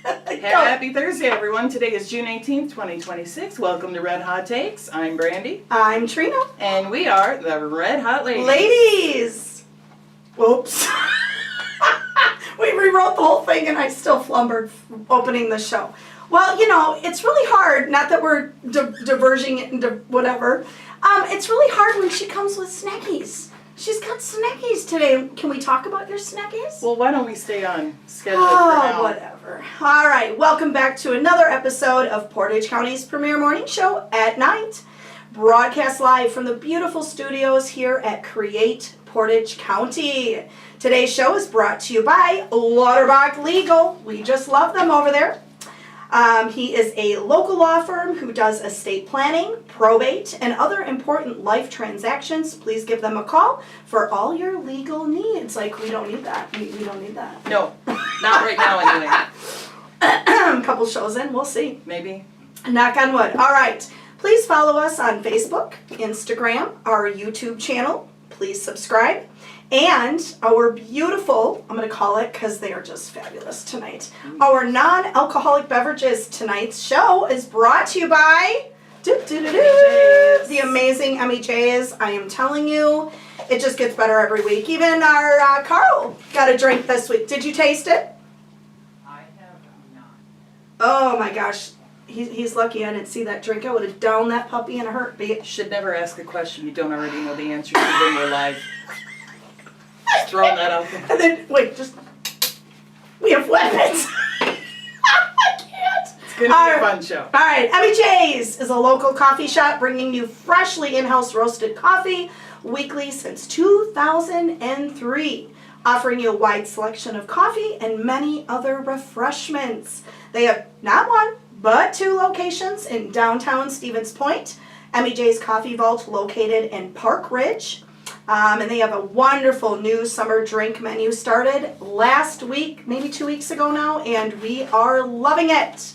Happy Thursday, everyone. Today is June 18th, 2026. Welcome to Red Hot Takes. I'm Brandy. I'm Trina. And we are the Red Hot Ladies. Ladies! Oops. We rewrote the whole thing and I still flumbered opening the show. Well, you know, it's really hard, not that we're diverging it into whatever. It's really hard when she comes with snackies. She's got snackies today. Can we talk about your snackies? Well, why don't we stay on schedule for now? Whatever. All right, welcome back to another episode of Portage County's premier morning show at night. Broadcast live from the beautiful studios here at Create Portage County. Today's show is brought to you by Lauterbach Legal. We just love them over there. He is a local law firm who does estate planning, probate, and other important life transactions. Please give them a call for all your legal needs. Like, we don't need that. We don't need that. No, not right now anyway. A couple shows in, we'll see. Maybe. Knock on wood. All right. Please follow us on Facebook, Instagram, our YouTube channel. Please subscribe. And our beautiful, I'm going to call it because they are just fabulous tonight, our non-alcoholic beverages tonight's show is brought to you by the amazing MEJs. I am telling you, it just gets better every week. Even our Carl got a drink this week. Did you taste it? I have not. Oh my gosh. He's lucky I didn't see that drink. I would have downed that puppy in a heartbeat. Should never ask a question you don't already know the answer to when we're live. Just throwing that out there. And then, wait, we have weapons. I can't. It's going to be a fun show. All right, MEJ's is a local coffee shop bringing you freshly in-house roasted coffee weekly since 2003. Offering you a wide selection of coffee and many other refreshments. They have not one, but 2 locations in downtown Stevens Point. MEJ's Coffee Vault located in Park Ridge. And they have a wonderful new summer drink menu started last week, maybe 2 weeks ago now, and we are loving it.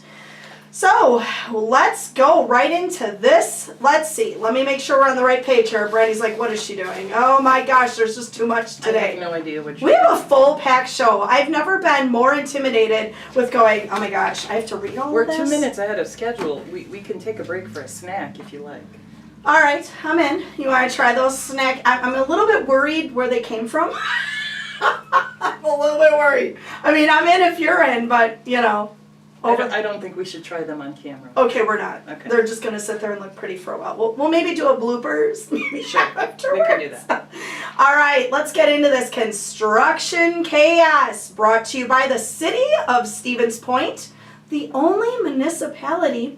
So let's go right into this. Let's see. Let me make sure we're on the right page here. Brandy's like, what is she doing? Oh my gosh, there's just too much today. I have no idea what We have a full pack show. I've never been more intimidated with going, oh my gosh, I have to read all We're of this. We're 2 minutes ahead of schedule. We can take a break for a snack if you like. All right, I'm in. You want to try those snack? I'm a little bit worried where they came from. I'm a little bit worried. I mean, I'm in if you're in, but, you know. I don't think we should try them on camera. Okay, we're not. Okay. They're just going to sit there and look pretty for a while. We'll maybe do a bloopers. Maybe sure. afterwards. We can do that. All right, let's get into this construction chaos brought to you by the City of Stevens Point, the only municipality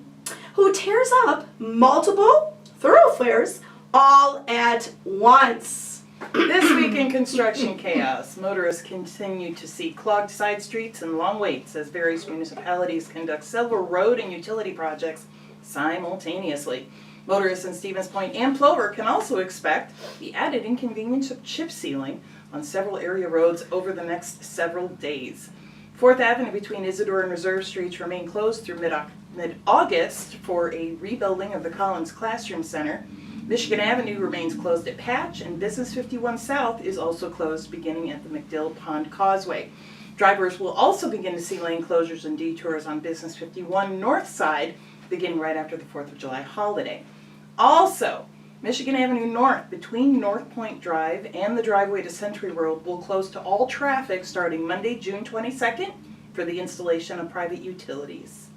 who tears up multiple thoroughfares all at once. This week in construction chaos, motorists continue to see clogged side streets and long waits as various municipalities conduct several road and utility projects simultaneously. Motorists in Stevens Point and Plover can also expect the added inconvenience of chip sealing on several area roads over the next several days. 4th Avenue between Isidore and Reserve Streets remain closed through mid-August for a rebuilding of the Collins Classroom Center. Michigan Avenue remains closed at Patch, and Business 51 South is also closed beginning at the McDill Pond Causeway. Drivers will also begin to see lane closures and detours on Business 51 North Side beginning right after the 4th of July holiday. Also, Michigan Avenue North between North Point Drive and the driveway to Century Road will close to all traffic starting Monday, June 22nd for the installation of private utilities.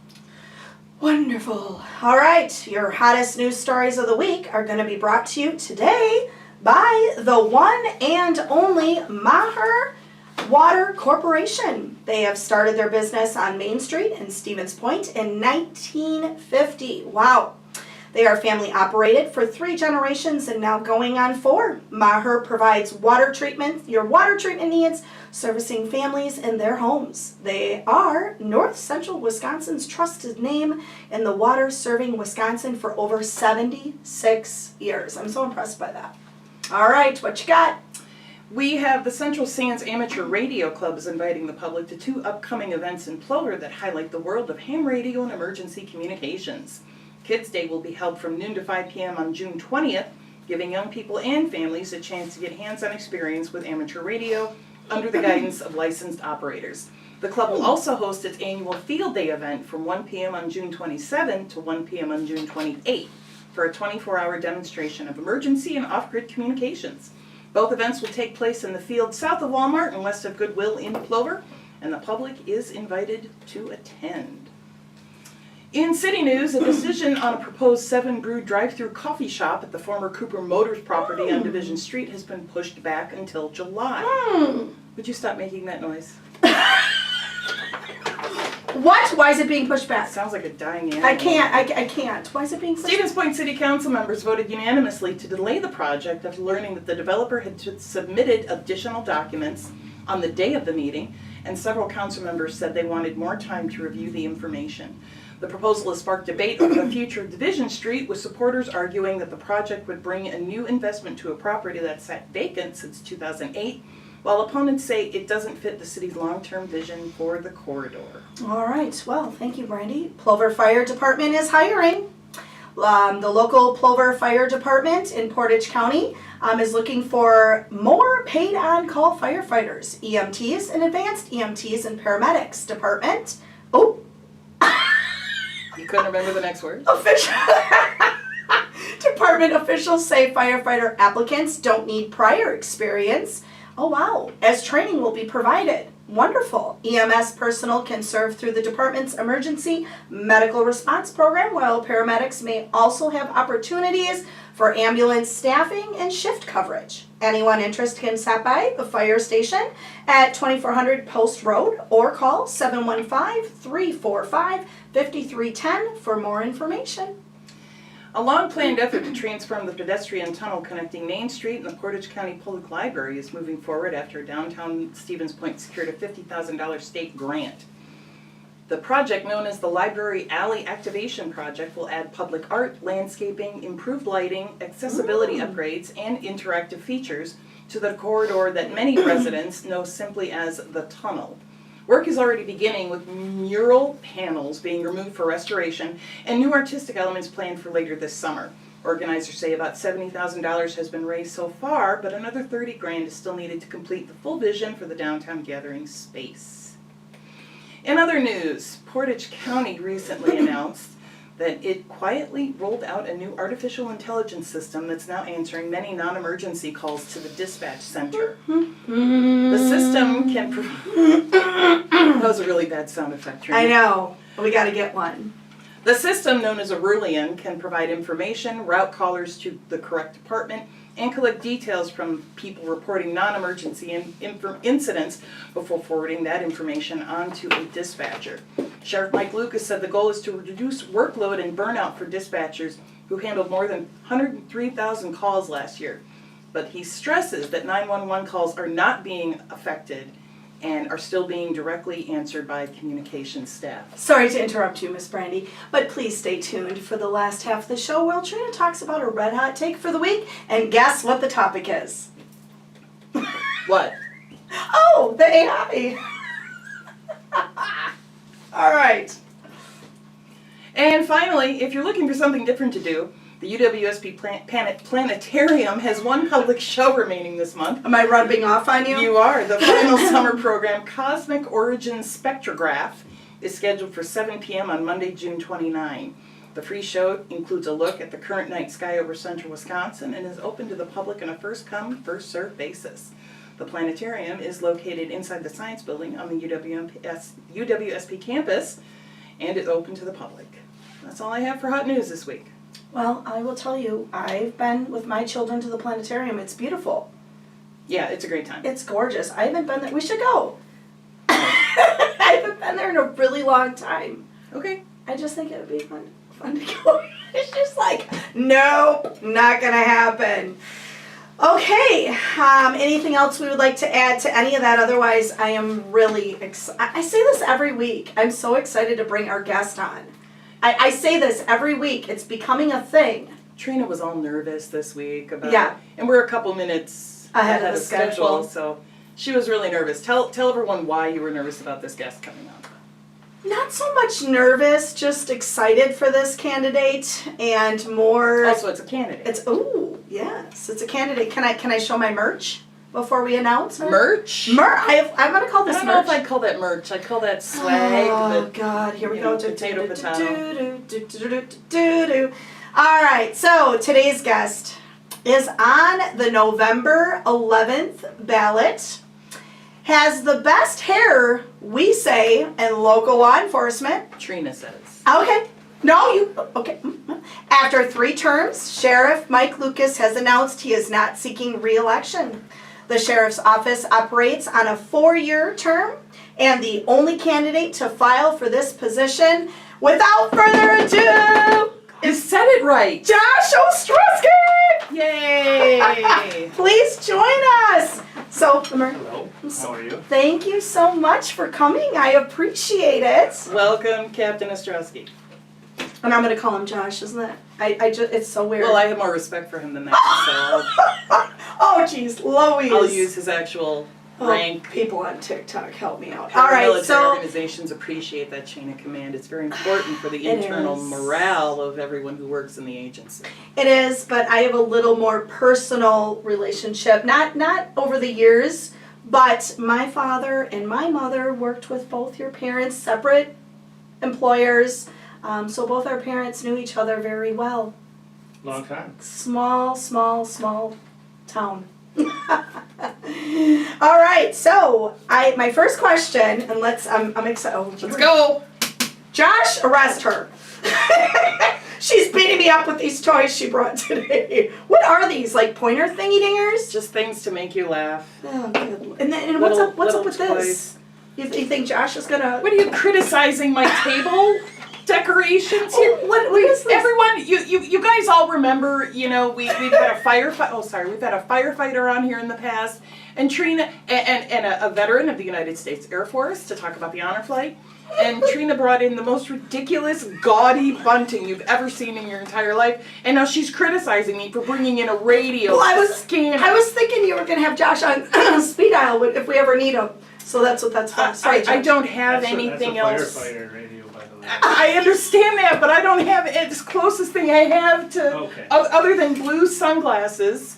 Wonderful. All right, your hottest news stories of the week are going to be brought to you today by the one and only Maher Water Corporation. They have started their business on Main Street in Stevens Point in 1950. Wow. They are family operated for 3 generations and now going on 4. Maher provides your water treatment needs, servicing families in their homes. They are North Central Wisconsin's trusted name in the water, serving Wisconsin for over 76 years. I'm so impressed by that. All right, what you got? We have the Central Sands Amateur Radio Club is inviting the public to 2 upcoming events in Plover that highlight the world of ham radio and emergency communications. Kids Day will be held from noon to 5 p.m. on June 20th, giving young people and families a chance to get hands-on experience with amateur radio under the guidance of licensed operators. The club will also host its annual Field Day event from 1 p.m. on June 27 to 1 p.m. on June 28 for a 24-hour demonstration of emergency and off-grid communications. Both events will take place in the field south of Walmart and west of Goodwill in Plover, and the public is invited to attend. In city news, a decision on a proposed 7 Brew drive-through coffee shop at the former Cooper Motors property on Division Street has been pushed back until July. Would you stop making that noise? What? Why is it being pushed back? Sounds like a dying animal. I can't. Why is it being pushed Stevens Point City Council members voted unanimously to delay the project after learning that the developer had submitted additional documents on the day of the meeting, and several council members said they wanted more time to review the information. The proposal has sparked debate over the future of Division Street, with supporters arguing that the project would bring a new investment to a property that sat vacant since 2008, while opponents say it doesn't fit the city's long-term vision for the corridor. All right. Well, thank you, Brandy. Plover Fire Department is hiring. The local Plover Fire Department in Portage County is looking for more paid on-call firefighters, EMTs and advanced EMTs and paramedics department. Oh. You couldn't remember the next word? Department officials say firefighter applicants don't need prior experience. Oh wow, as training will be provided. Wonderful. EMS personnel can serve through the department's emergency medical response program, while paramedics may also have opportunities for ambulance staffing and shift coverage. Anyone interested can stop by the fire station at 2400 Post Road or call 715-345-5310 for more information. A long-planned effort to transform the pedestrian tunnel connecting Main Street and the Portage County Public Library is moving forward after downtown Stevens Point secured a $50,000 state grant. The project, known as the Library Alley Activation Project, will add public art, landscaping, improved lighting, accessibility upgrades, and interactive features to the corridor that many residents know simply as the tunnel. Work is already beginning, with mural panels being removed for restoration and new artistic elements planned for later this summer. Organizers say about $70,000 has been raised so far, but another $30,000 is still needed to complete the full vision for the downtown gathering space. In other news, Portage County recently announced that it quietly rolled out a new artificial intelligence system that's now answering many non-emergency calls to the dispatch center. The system can that was a really bad sound effect, Trina. I know. We got to get one. The system, known as Aurelian, can provide information, route callers to the correct department, and collect details from people reporting non-emergency incidents before forwarding that information onto a dispatcher. Sheriff Mike Lucas said the goal is to reduce workload and burnout for dispatchers who handled more than 103,000 calls last year. But he stresses that 911 calls are not being affected and are still being directly answered by communications staff. Sorry to interrupt you, Miss Brandy, but please stay tuned for the last half of the show where Trina talks about her red hot take for the week, and guess what the topic is? What? Oh, the AI. All right. And finally, if you're looking for something different to do, the UWSP Planetarium has one public show remaining this month. Am I rubbing off on you? You are. The final summer program, Cosmic Origins Spectrograph, is scheduled for 7 p.m. on Monday, June 29. The free show includes a look at the current night sky over central Wisconsin and is open to the public on a first-come, first-served basis. The planetarium is located inside the Science Building on the UWSP campus, and is open to the public. That's all I have for hot news this week. Well, I will tell you, I've been with my children to the planetarium. It's beautiful. Yeah, it's a great time. It's gorgeous. I haven't been there. We should go. I haven't been there in a really long time. Okay. I just think it would be fun to go. It's just like, nope, not gonna happen. Okay, anything else we would like to add to any of that? Otherwise, I am really excited. I say this every week. I'm so excited to bring our guest on. I say this every week. It's becoming a thing. Trina was all nervous this week about Yeah. And we're a couple minutes Ahead of the schedule. So she was really nervous. Tell everyone why you were nervous about this guest coming on. Not so much nervous, just excited for this candidate and more. Also, it's a candidate. It's yes, it's a candidate. Can I show my merch? before we announce? Merch? I'm going to call I this don't know merch. if I'd call that merch. I'd call that swag. Oh, but God. Here we you go. know, potato, potato. All right. So today's guest is on the November 11th ballot. Has the best hair, we say, in local law enforcement. Trina says. Okay. No, you. Okay. After 3 terms, Sheriff Mike Lucas has announced he is not seeking re-election. The sheriff's office operates on a 4-year term, and the only candidate to file for this position, without further ado, You said it right. Josh Ostrowski! Yay! Please join us. So, Hello, how are you? thank you so much for coming. I appreciate it. Welcome, Captain Ostrowski. And I'm gonna call him Josh, isn't it? I just, it's so weird. Well, I have more respect for him than that, so Oh, jeez, Louise. I'll use his actual Oh, rank. people on TikTok, help me out. All right, Paramilitary so organizations appreciate that chain of command. It's very important for the It internal is. morale of everyone who works in the agency. it is, but I have a little more personal relationship. Not over the years, but my father and my mother worked with both your parents, separate employers. So both our parents knew each other very well. Long time. Small town. All right, so my first question, and I'm excited. Oh, Let's go! Josh, arrest her. She's beating me up with these toys she brought today. What are these? Like pointer thingy dingers? Just things to make you laugh. Oh, good. And what's up Little with toys. this? You think Josh is gonna? What are you criticizing my table decorations here? Oh, what is this? Everyone, you guys all remember, you know, we've had a we've had a firefighter on here in the past, and Trina, and a veteran of the United States Air Force to talk about the honor flight. And Trina brought in the most ridiculous, gaudy bunting you've ever seen in your entire life, and now she's criticizing me for bringing in a radio Well, I was thinking you were gonna have Josh on speed dial if we ever need him. So that's for. Sorry, I Josh. don't have That's anything a else. firefighter radio, by the way. I understand that, but I don't have it's the closest thing I have to Okay. other than blue sunglasses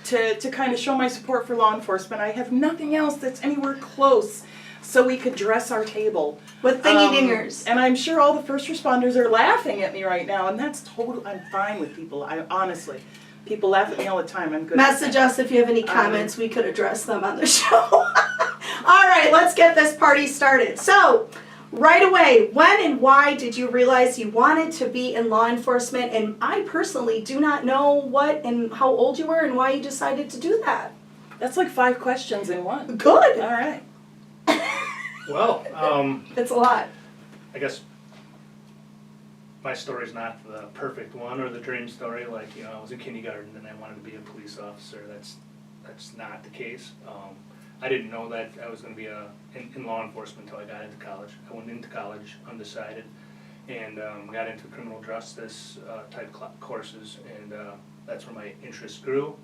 to kind of show my support for law enforcement. I have nothing else that's anywhere close, so we could dress our table With thingy dingers. And I'm sure all the first responders are laughing at me right now, and that's total. I'm fine with people. I honestly, people laugh at me all the time. I'm good. Message us if you have any comments. We could address them on the show. All right, let's get this party started. So, right away, when and why did you realize you wanted to be in law enforcement? And I personally do not know what and how old you were and why you decided to do that. That's like 5 questions in one. Good. All right. Well, It's a lot. I guess my story's not the perfect one or the dream story. Like, you know, I was in kindergarten and I wanted to be a police officer. That's not the case. I didn't know that I was going to be in law enforcement until I got into college. I went into college undecided and got into criminal justice type courses, and that's where my interest grew.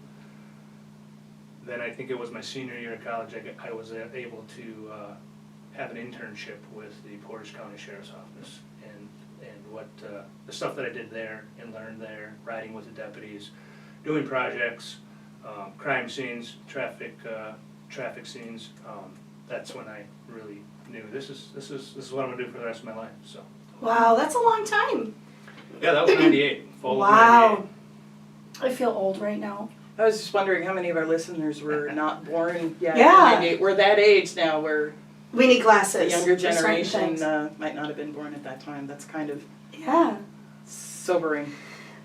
Then I think it was my senior year of college, I was able to have an internship with the Portage County Sheriff's Office, and what the stuff that I did there and learned there, riding with the deputies, doing projects, crime scenes, traffic scenes. That's when I really knew this is what I'm gonna do for the rest of my life. So. Wow, that's a long time. Yeah, that was '98. Fall of Wow. I feel old right now. I was just wondering how many of our listeners were not born yet. Yeah. in 98. We're that age now where We need the glasses. younger for certain generation things. might not have been born at that time. That's kind of Yeah. sobering.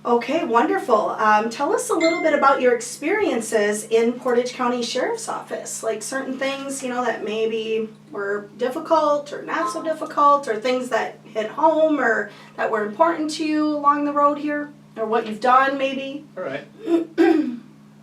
Okay, wonderful. Tell us a little bit about your experiences in Portage County Sheriff's Office, like certain things, you know, that maybe were difficult or not so difficult, or things that hit home or that were important to you along the road here, or what you've done maybe. All right.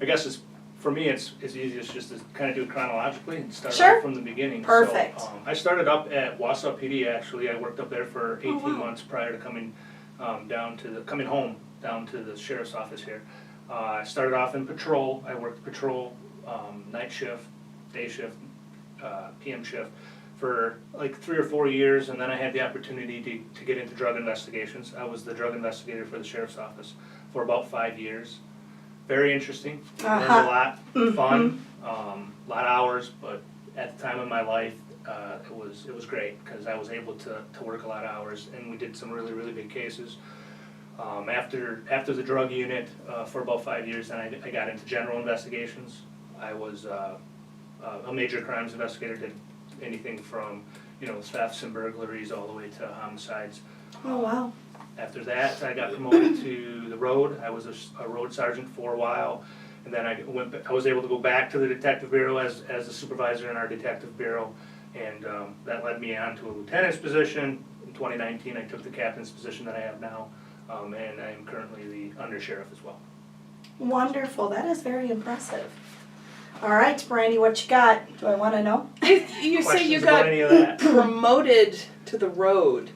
I guess for me it's easiest just to kind of do it chronologically and start Sure. off from the beginning. Perfect. So, I started up at Wausau PD actually. I worked up there for 18 wow. months prior to coming home down to the sheriff's office here. I started off in patrol. I worked patrol, night shift, day shift, PM shift for like 3 or 4 years, and then I had the opportunity to get into drug investigations. I was the drug investigator for the sheriff's office for about 5 years. very interesting. Learned Uh-huh. a lot, fun, a lot of hours, but at the time of my life, it was great because I was able to work a lot of hours, and we did some really, really big cases. After the drug unit for about 5 years, then I got into general investigations. I was a major crimes investigator, did anything from thefts and burglaries all the way to homicides. Oh, wow. After that, I got promoted to the road. I was a road sergeant for a while, and then I was able to go back to the detective bureau as a supervisor in our detective bureau, and that led me on to a lieutenant's position. In 2019, I took the captain's position that I have now, and I am currently the undersheriff as well. Wonderful. That is very impressive. All right, Brandy, what you got? Do I want to know? You say you Questions about got any of that? promoted to the road.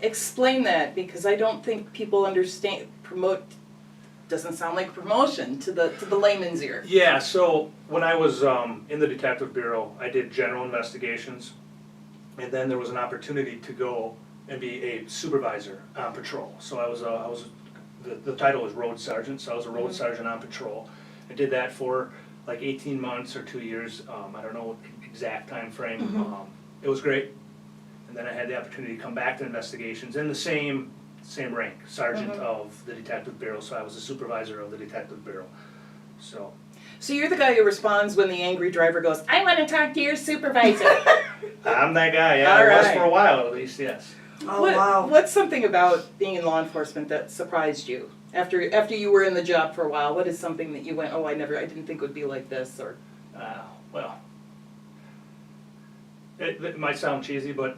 Explain that, because I don't think people understand. Promote doesn't sound like promotion to the layman's ear. Yeah, so when I was in the detective bureau, I did general investigations, and then there was an opportunity to go and be a supervisor on patrol. So I was the title was road sergeant, so I was a road sergeant on patrol. I did that for like 18 months or 2 years. I don't know exact time frame. It was great. And then I had the opportunity to come back to investigations in the same rank, sergeant of the detective bureau. So I was a supervisor of the detective bureau. So So you're the guy who responds when the angry driver goes, "I want to talk to your supervisor." I'm that guy. Yeah, All I was right. for a while at least. Yes. Oh, wow. What's something about being in law enforcement that surprised you after you were in the job for a while? What is something that you went, "Oh, I didn't think it would be like this," or Well, it might sound cheesy, but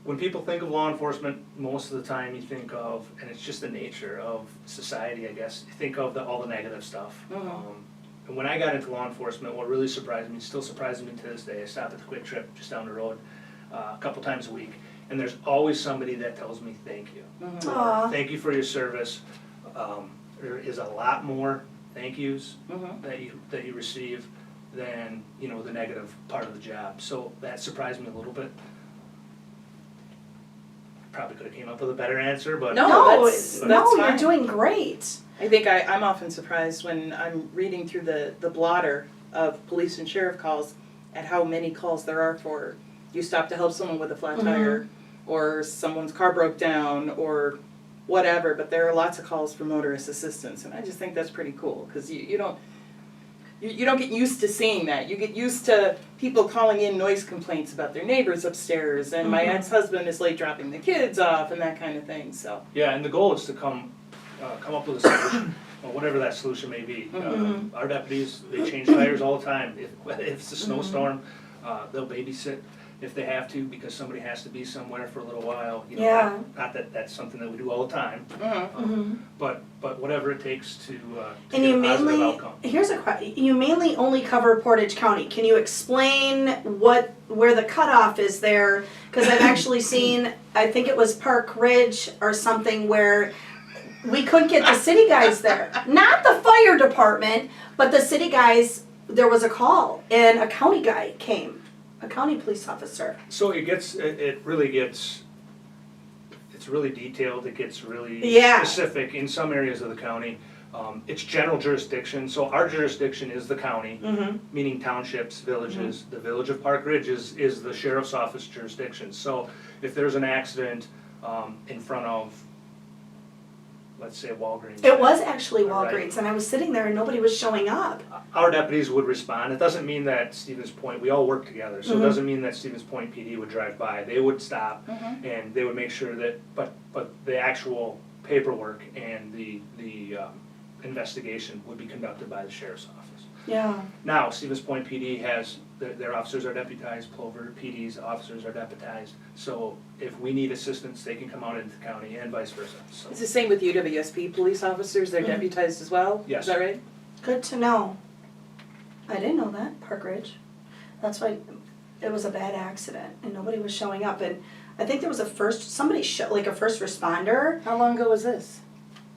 when people think of law enforcement, most of the time you think of, and it's just the nature of society, I guess, you think of all the negative stuff. And when I got into law enforcement, what really surprised me, still surprises me to this day, I stop at the Quick Trip just down the road a couple times a week, and there's always somebody that tells me thank you. Aw. Thank you for your service. There is a lot more thank yous that you receive than the negative part of the job. So that surprised me a little bit. Probably could have came up with a better answer, but No, that's no, you're fine. doing great. I think I'm often surprised when I'm reading through the blotter of police and sheriff calls at how many calls there are for you stop to help someone with a flat tire, or someone's car broke down, or whatever. But there are lots of calls for motorist assistance, and I just think that's pretty cool because you don't get used to seeing that. You get used to people calling in noise complaints about their neighbors upstairs, and my ex-husband is late dropping the kids off, and that kind of thing. So yeah, and the goal is to come up with a solution, or whatever that solution may be. Our deputies, they change tires all the time. If it's a snowstorm, they'll babysit if they have to because somebody has to be somewhere for a little while. Yeah. Not that that's something that we do all the time, but whatever it takes to And get you a positive mainly, outcome. here's a question, you mainly only cover Portage County. Can you explain where the cutoff is there? Because I've actually seen, I think it was Park Ridge or something where we couldn't get the city guys there. Not the fire department, but the city guys, there was a call and a county guy came. A county police officer. So it really gets, it's really detailed, it gets really Yeah. specific in some areas of the county. It's general jurisdiction, so our jurisdiction is the county, meaning townships, villages. The village of Park Ridge is the sheriff's office jurisdiction. So if there's an accident in front of, let's say, Walgreens. It was actually Right. Walgreens, and I was sitting there and nobody was showing up. Our deputies would respond. It doesn't mean that Stevens Point, we all work together, so it doesn't mean that Stevens Point PD would drive by. They would stop and they would make sure that, but the actual paperwork and the investigation would be conducted by the sheriff's office. Yeah. Now, Stevens Point PD has, their officers are deputized, Plover PD's officers are deputized, so if we need assistance, they can come out into the county and vice versa, so. it's the same with UWSP police officers. They're deputized as well. Yes. Is that right? Good to know. I didn't know that, Park Ridge. That's why it was a bad accident and nobody was showing up. And I think there was a first responder. How long ago was this?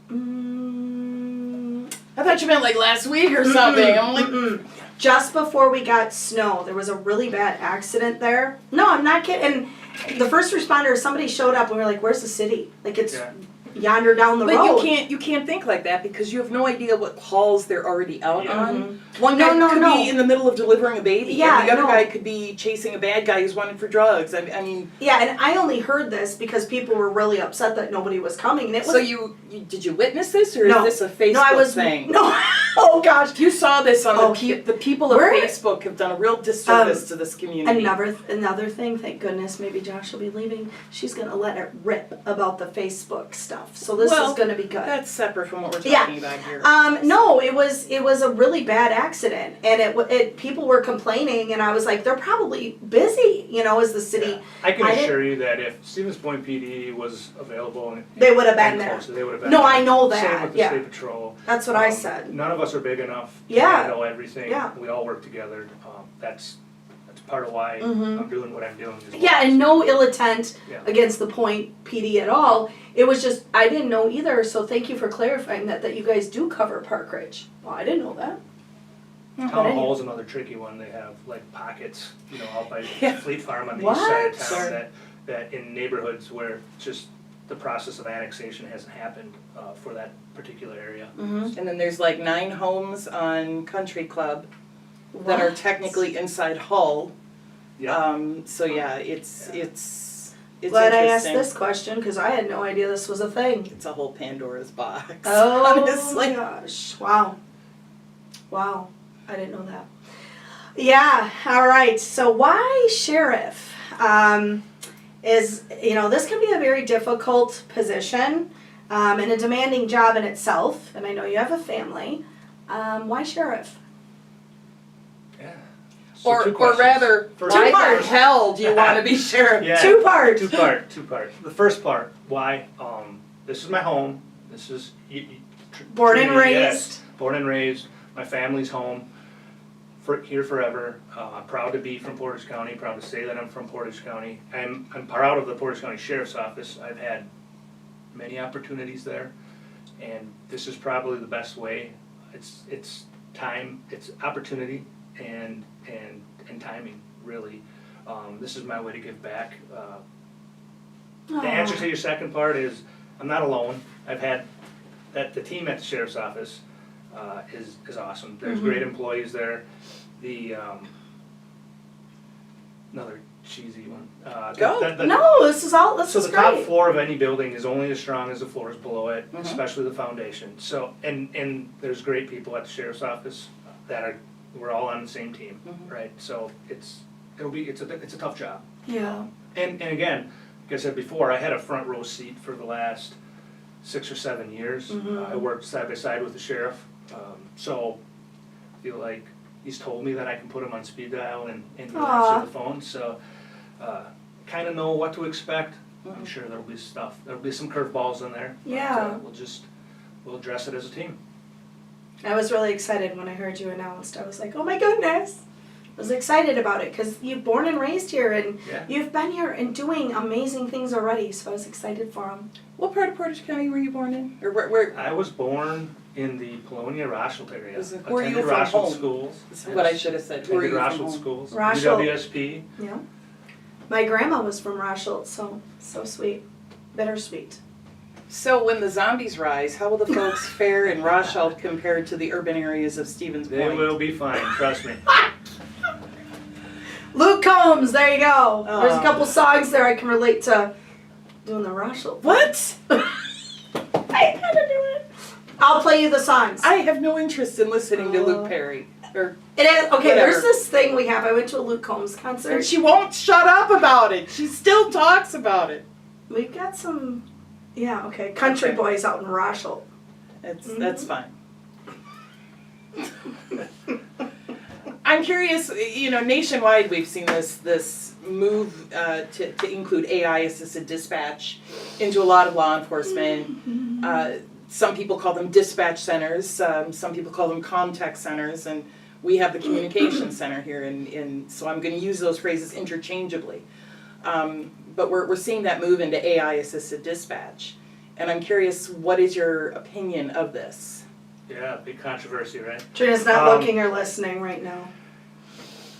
Mm, I thought you meant like last week or something. I'm like, just before we got snow, there was a really bad accident there. No, I'm not kidding. And the first responder, somebody showed up and we were like, where's the city? Like it's Yeah. yonder down the But road. you can't think like that because you have no idea what calls they're already out Yeah. on. One guy No, could no. be in the middle of delivering a baby, Yeah, and the other no. guy could be chasing a bad guy who's wanted for drugs. I mean, Yeah, and I only heard this because people were really upset that nobody was coming, and it was so you did you witness this, or No. is this a Facebook no, I was thing? no. Oh gosh. You saw this on Okay. the people of We're- Facebook have done a real disservice to this community. Another thing, thank goodness, maybe Josh will be leaving. She's gonna let it rip about the Facebook stuff, so this Well, is gonna be good. That's separate from what we're Yeah. talking about here. No, it was a really bad accident, and it people were complaining, and I was like, they're probably busy, as the city. Yeah. I can I didn't- assure you that if Stevens Point PD was available and They would have been and there. closer, they would have been No, there. I know Same that. with the Yeah, state patrol. that's what I said. None of us are big enough to Yeah. handle everything. Yeah. We all work together. That's part of why Mhm. I'm doing what I'm doing. as well. Yeah, and no ill intent Yeah. against the Point PD at all. It was just I didn't know either. So thank you for clarifying that you guys do cover Park Ridge. Well, I didn't know that. Town anyway. Hall's another tricky one. They have like pockets, out by Yeah. Fleet Farm on the What? east side of town Sure. that in neighborhoods where just the process of annexation hasn't happened for that particular area. Mm-hmm. And then there's like 9 homes on Country Club that are technically inside Hull. Yeah. So yeah, it's Glad I asked interesting. this question because I had no idea this was a thing. It's a whole Pandora's box. Oh honestly. my gosh! Wow, wow! I didn't know that. Yeah. All right. So why sheriff? Is this can be a very difficult position and a demanding job in itself. And I know you have a family. Why sheriff? Yeah. So two Or questions. rather, First- why the parts. hell do you want to be sheriff? Yeah. Two part. Two part. The first part, why? This is my home. This is Born and yes, raised. born and raised. My family's home. Here forever. I'm proud to be from Portage County. Proud to say that I'm from Portage County. I'm proud of the Portage County Sheriff's Office. I've had many opportunities there, and this is probably the best way. It's time. It's opportunity and timing really. This is my way to give back. The answer to your second part is I'm not alone. I've had the team at the sheriff's office is awesome. There's great employees there. The another cheesy one. Go. No, this is So is the top great. floor of any building is only as strong as the floors below it, Mhm. especially the foundation. So and there's great people at the sheriff's office we're all on the same team, Mhm. right? So it's a tough job. Yeah. And again, like I said before, I had a front row seat for the last 6 or 7 years. Mhm. I worked side by side with the sheriff, so I feel like he's told me that I can put him on speed dial and he'll Aw. answer the phone. So kind of know what to expect. I'm Mhm. sure there'll be stuff. There'll be some curveballs in there. But, Yeah. we'll address it as a team. I was really excited when I heard you announced. I was like, oh my goodness. I was excited about it because you're born and raised here and Yeah. you've been here and doing amazing things already. So I was excited for him. What part of Portage County were you born in? Or where I was born in the Polonia Rochelt area. Who are you Attended from Rochelt home? schools. This is what I should have said. Who are Attended you from Rochelt home? schools. Rochelt. UWSP. Yeah. My grandma was from Rochelt, so sweet. Bittersweet. So when the zombies rise, how will the folks fare in Rochelle compared to the urban areas of Stevens Point? They will be fine, trust me. Luke Combs, there you go. There's a Aw. couple songs there I can relate to doing the Rochelt. What? I had to do it. I'll play you the songs. I have no interest in listening to Luke Perry. Or It is okay. Whatever. There's this thing we have. I went to a Luke Combs concert. and she won't shut up about it. She still talks about it. We've got some, yeah, okay, country Okay. boys out in Rochelle. That's fine. I'm curious. Nationwide, we've seen this move to include AI assisted dispatch into a lot of law enforcement. Some people call them dispatch centers. Some people call them contact centers, and we have the communication center here. So I'm going to use those phrases interchangeably. But we're seeing that move into AI assisted dispatch, and I'm curious, what is your opinion of this? Yeah, big controversy, right? Trina's not Um, looking or listening right now.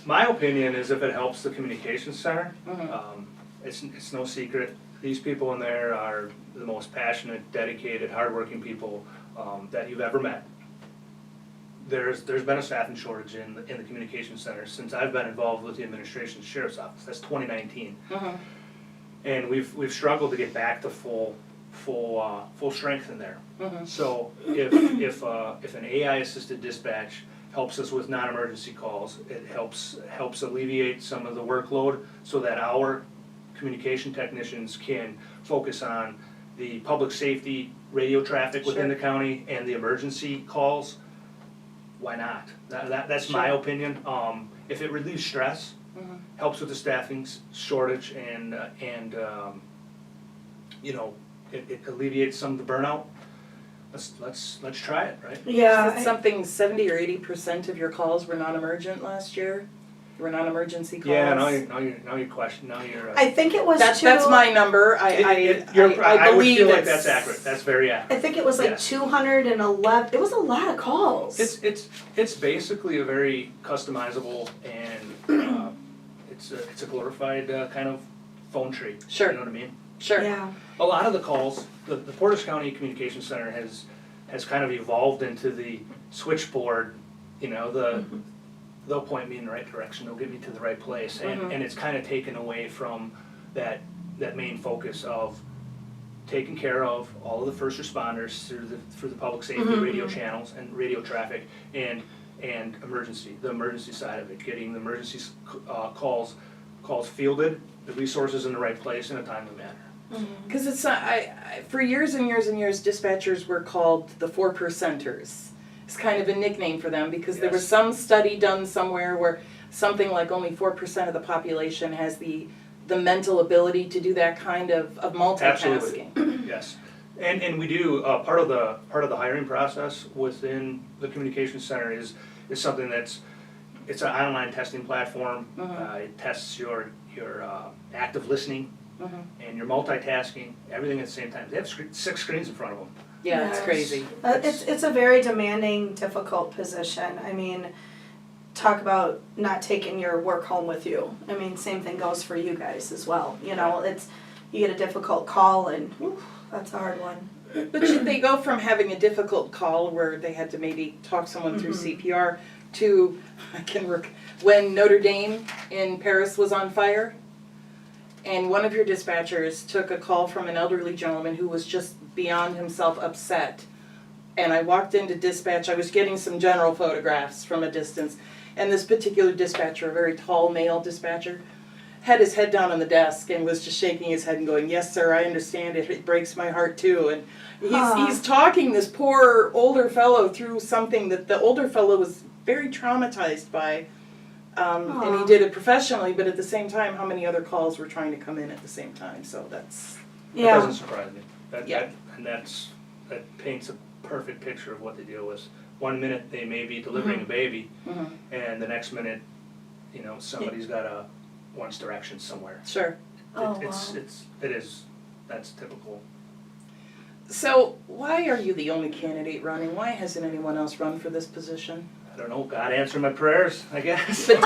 My opinion is if it helps the communications center, Mhm. it's no secret These people in there are the most passionate, dedicated, hardworking people that you've ever met. There's been a staffing shortage in the communications center since I've been involved with the administration sheriff's office. That's 2019, and we've struggled to get back to full strength in there. So if an AI assisted dispatch helps us with non-emergency calls, it helps alleviate some of the workload so that our communication technicians can focus on the public safety radio traffic within the county and the emergency calls. Why not? That's my opinion. If it relieves stress, helps with the staffing shortage, and you know, it alleviates some of the burnout. Let's try it, right? Yeah. Is it something 70 or 80% of your calls were non-emergent last year? Were non-emergency calls? Yeah. Now your question. Now you're. I think it was That's my number. I would believe feel like it's- that's accurate. That's very accurate. I think it was like Yes. 211. It was a lot of calls. It's basically a very customizable and it's a glorified kind of phone tree. Sure. You know what I mean? Sure. Yeah. A lot of the calls, the Portage County Communications Center has kind of evolved into the switchboard. You know, they'll point me in the right direction. They'll get me to the right place, and it's kind of taken away from that main focus of taking care of all of the first responders through the public safety radio channels and radio traffic and the emergency side of it, getting the emergency calls fielded, the resources in the right place in a timely manner. Because it's not, for years and years and years, dispatchers were called the 4%ers. It's kind of a nickname for them because there was Yes. some study done somewhere where something like only 4% of the population has the mental ability to do that kind of multitasking. Absolutely. Yes, and we do part of the hiring process within the communications center is something it's an online testing platform. It tests your active listening and your multitasking, everything at the same time. They have 6 screens in front of them. Yeah, it's Yes. crazy. It's a very demanding, difficult position. I mean, talk about not taking your work home with you. I mean, same thing goes for you guys as well. You know, you get a difficult call and whew, that's a hard one. But should they go from having a difficult call where they had to maybe talk someone through CPR to, when Notre Dame in Paris was on fire, and one of your dispatchers took a call from an elderly gentleman who was just beyond himself upset. And I walked into dispatch, I was getting some general photographs from a distance, and this particular dispatcher, a very tall male dispatcher, had his head down on the desk and was just shaking his head and going, "Yes, sir, I understand it. It breaks my heart too." And he's talking this poor older fellow through something that the older fellow was very traumatized by. And he did it professionally, but at the same time, how many other calls were trying to come in at the same time? So That Yeah. doesn't surprise me. That paints a perfect picture of what they deal with. One minute they may be delivering a baby, and the next minute, you know, somebody's got wants directions somewhere. sure. That's typical. So why are you the only candidate running? Why hasn't anyone else run for this position? I don't know. God answered my prayers, I guess. But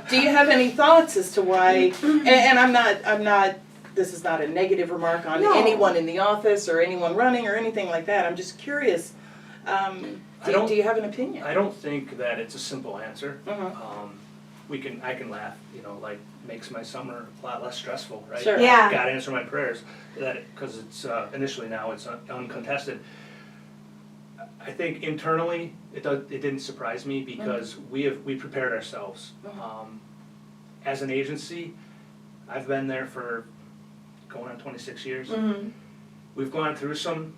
do you have any thoughts as to why? And I'm not. This is not a negative remark on anyone in the office or anyone running or anything like that. I'm just curious. Do you have an opinion? I don't think that it's a simple answer. Mm-hmm. I can laugh, you know, like makes my summer a lot less stressful, right? Sure. Yeah. God answer my prayers, because it's initially now it's uncontested. I think internally it didn't surprise me because we prepared ourselves. As an agency, I've been there for going on 26 years. We've gone through some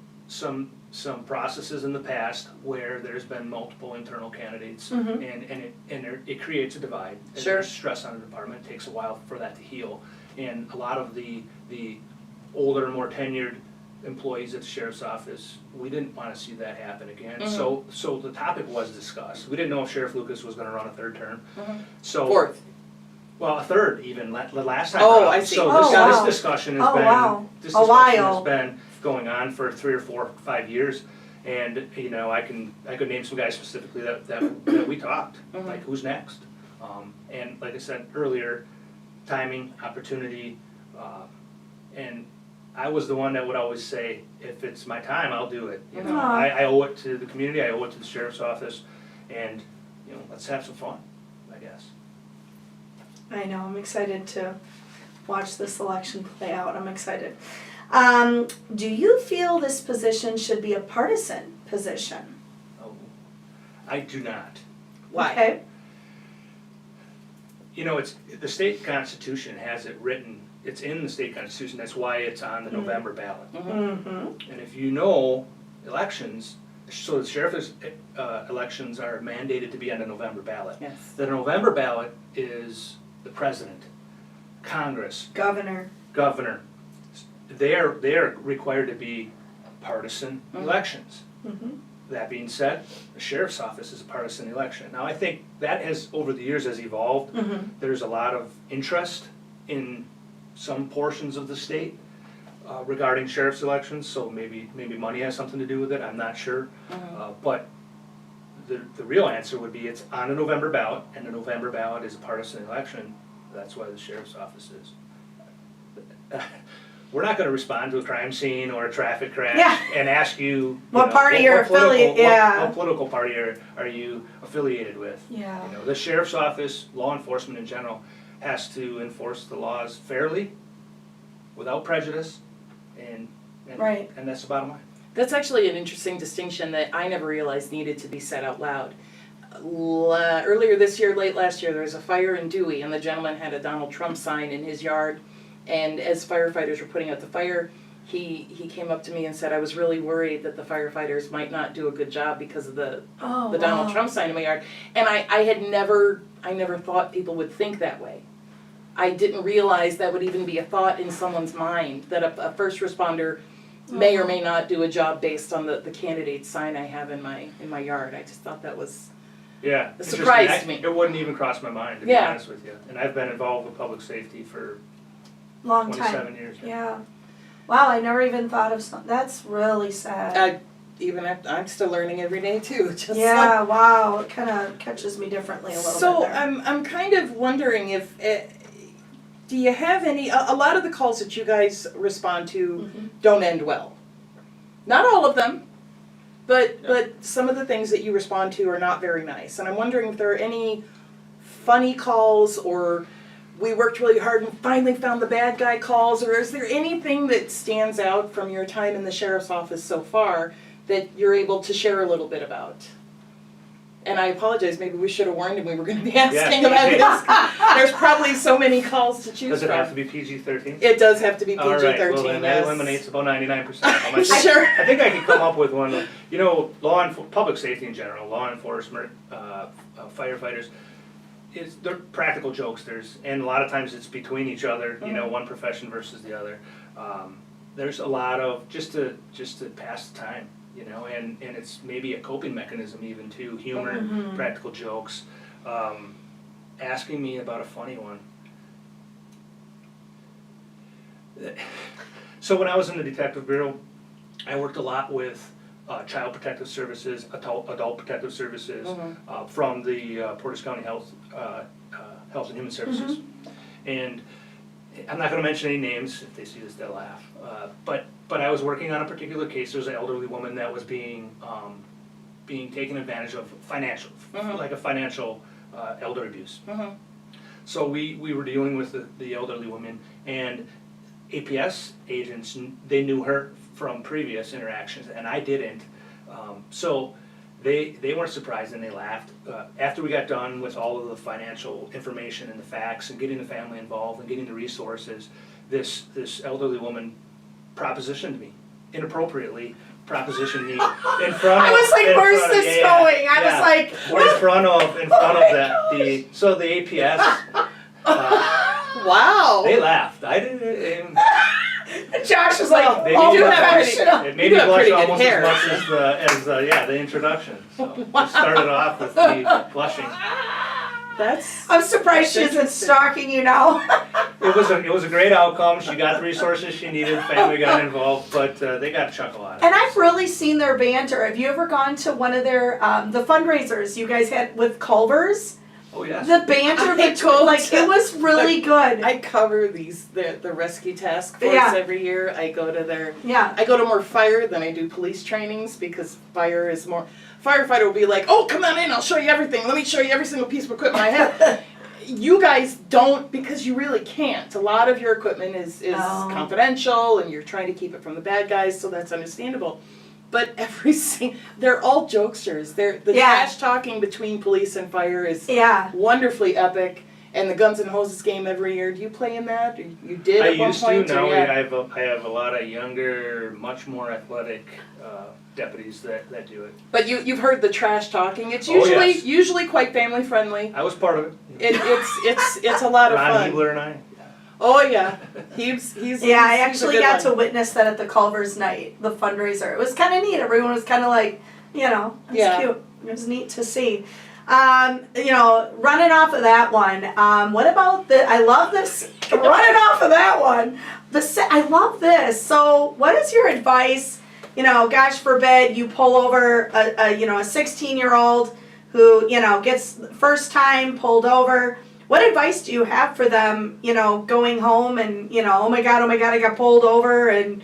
processes in the past where there's been multiple internal candidates, and it creates a divide. Sure. There's stress on the department. It takes a while for that to heal, and a lot of the older, more tenured employees at the sheriff's office, we didn't want to see that happen again. So the topic was discussed. We didn't know if Sheriff Lucas was going to run a third term. So Fourth. well, a third even the last time. Oh, around. I see. So Oh, this discussion has Oh, been wow. this A discussion while. has been going on for 3 or 4 or 5 years, and you know I could name some guys specifically that we talked like who's next, and like I said earlier, timing, opportunity, and I was the one that would always say, if it's my time, I'll do it. You know, Aw. I owe it to the community, I owe it to the sheriff's office, and, you know, let's have some fun, I guess. I know, I'm excited to watch this election play out. I'm excited. Do you feel this position should be a partisan position? Oh, I do not. Why? Okay. You know, it's, the state constitution has it written, it's in the state constitution, that's why it's on the November ballot. Mm-hmm. And if you know, elections, so the sheriff's elections are mandated to be on the November ballot. Yes. The November ballot is the president, Congress, Governor. governor. They are required to be partisan elections. Mm-hmm. That being said, the sheriff's office is a partisan election. Now, I think that has, over the years, has evolved. Mm-hmm. There's a lot of interest in some portions of the state regarding sheriff's elections, so maybe money has something to do with it, I'm not sure. But the real answer would be it's on a November ballot, and the November ballot is a partisan election. That's why the sheriff's office is. We're not gonna respond to a crime scene or a traffic crash Yeah. and ask you. What know, party you're political- affiliate- yeah. What political party are you affiliated with? Yeah. You know, the sheriff's office, law enforcement in general, has to enforce the laws fairly, without prejudice, and Right. and that's the bottom line. That's actually an interesting distinction that I never realized needed to be said out loud. Earlier this year, late last year, there was a fire in Dewey, and the gentleman had a Donald Trump sign in his yard. And as firefighters were putting out the fire, he came up to me and said, I was really worried that the firefighters might not do a good job because of the Donald Trump sign in my yard. And I never thought people would think that way. I didn't realize that would even be a thought in someone's mind, that a first responder may or may not do a job based on the candidate's sign I have in my yard. I just thought that was, Yeah. It surprised me. It wouldn't even cross my mind, to be Yeah. honest with you. And I've been involved with public safety for Long time. 27 years now. Yeah. Wow, I never even thought of something. That's really sad. I'm still learning every day too. Just Yeah, wow. It kind of catches me differently a little So bit there. I'm kind of wondering if, do you have any, a lot of the calls that you guys respond to don't end well. Not all of them, but some of the things that you respond to are not very nice. And I'm wondering if there are any funny calls, or we worked really hard and finally found the bad guy calls, or is there anything that stands out from your time in the sheriff's office so far that you're able to share a little bit about? And I apologize, maybe we should have warned him we were going to be asking about this. There's probably so many calls to choose Does from. it have to be PG-13? It does have to be PG-13. All right, well then that yes. eliminates about 99%. Sure. I think I could come up with one. You know, public safety in general, law enforcement, firefighters, they're practical jokesters, and a lot of times it's between each other. You know, one profession versus the other. There's a lot of just to pass the time. You know, and it's maybe a coping mechanism even too, humor, practical jokes. Asking me about a funny one. So when I was in the detective bureau, I worked a lot with child protective services, adult protective services, from the Portage County Health and Human Services. And I'm not going to mention any names. If they see this, they'll laugh. But I was working on a particular case. There was an elderly woman that was being taken advantage of, like a financial elder abuse. So we were dealing with the elderly woman, and APS agents, they knew her from previous interactions, and I didn't. So they weren't surprised, and they laughed. After we got done with all of the financial information and the facts and getting the family involved and getting the resources, this elderly woman propositioned me, inappropriately propositioned me in front of. I was like, where's this going? I was like, in front of the APS. Wow. They laughed. I didn't. Josh was like, They oh, made me blush. professional. It made You me have blush pretty good almost hair. as much as the introduction. So it started off with me blushing. That's I'm surprised she That's isn't interesting. stalking you now. It was a great outcome. She got the resources she needed. Family got involved, but they got a chuckle out of it. And I've really seen their banter. Have you ever gone to one of their the fundraisers you guys had with Culver's? Oh, yes. The banter I between, like, it was really good. I cover the rescue task force Yeah. every year. I go to Yeah. I go to more fire than I do police trainings because fire is more. Firefighter will be like, oh, come on in, I'll show you everything. Let me show you every single piece of equipment I have. You guys don't, because you really can't. A lot of your equipment is No. confidential and you're trying to keep it from the bad guys, so that's understandable. But they're all jokesters. The Yeah. trash talking between police and fire is Yeah. wonderfully epic. And the Guns N' Hoses game every year. Do you play in that? Or you did I at one used point? to. Now or yeah? I have a lot of younger, much more athletic deputies that do it. But you've heard the trash talking. It's Oh, usually yes. usually quite family friendly. I was part of it. It's a lot of Ron fun. Hebler and I. Oh yeah, he's Yeah, I he's a actually good got one. to witness that at the Culver's night, the fundraiser. It was kind of neat. Everyone was kind of like, it was Yeah. cute. It was neat to see. Running off of that one, what about I love this, running off of that one, I love this. So what is your advice, gosh forbid you pull over a 16-year-old who, gets first time pulled over. What advice do you have for them, going home and, oh my God, I got pulled over, and,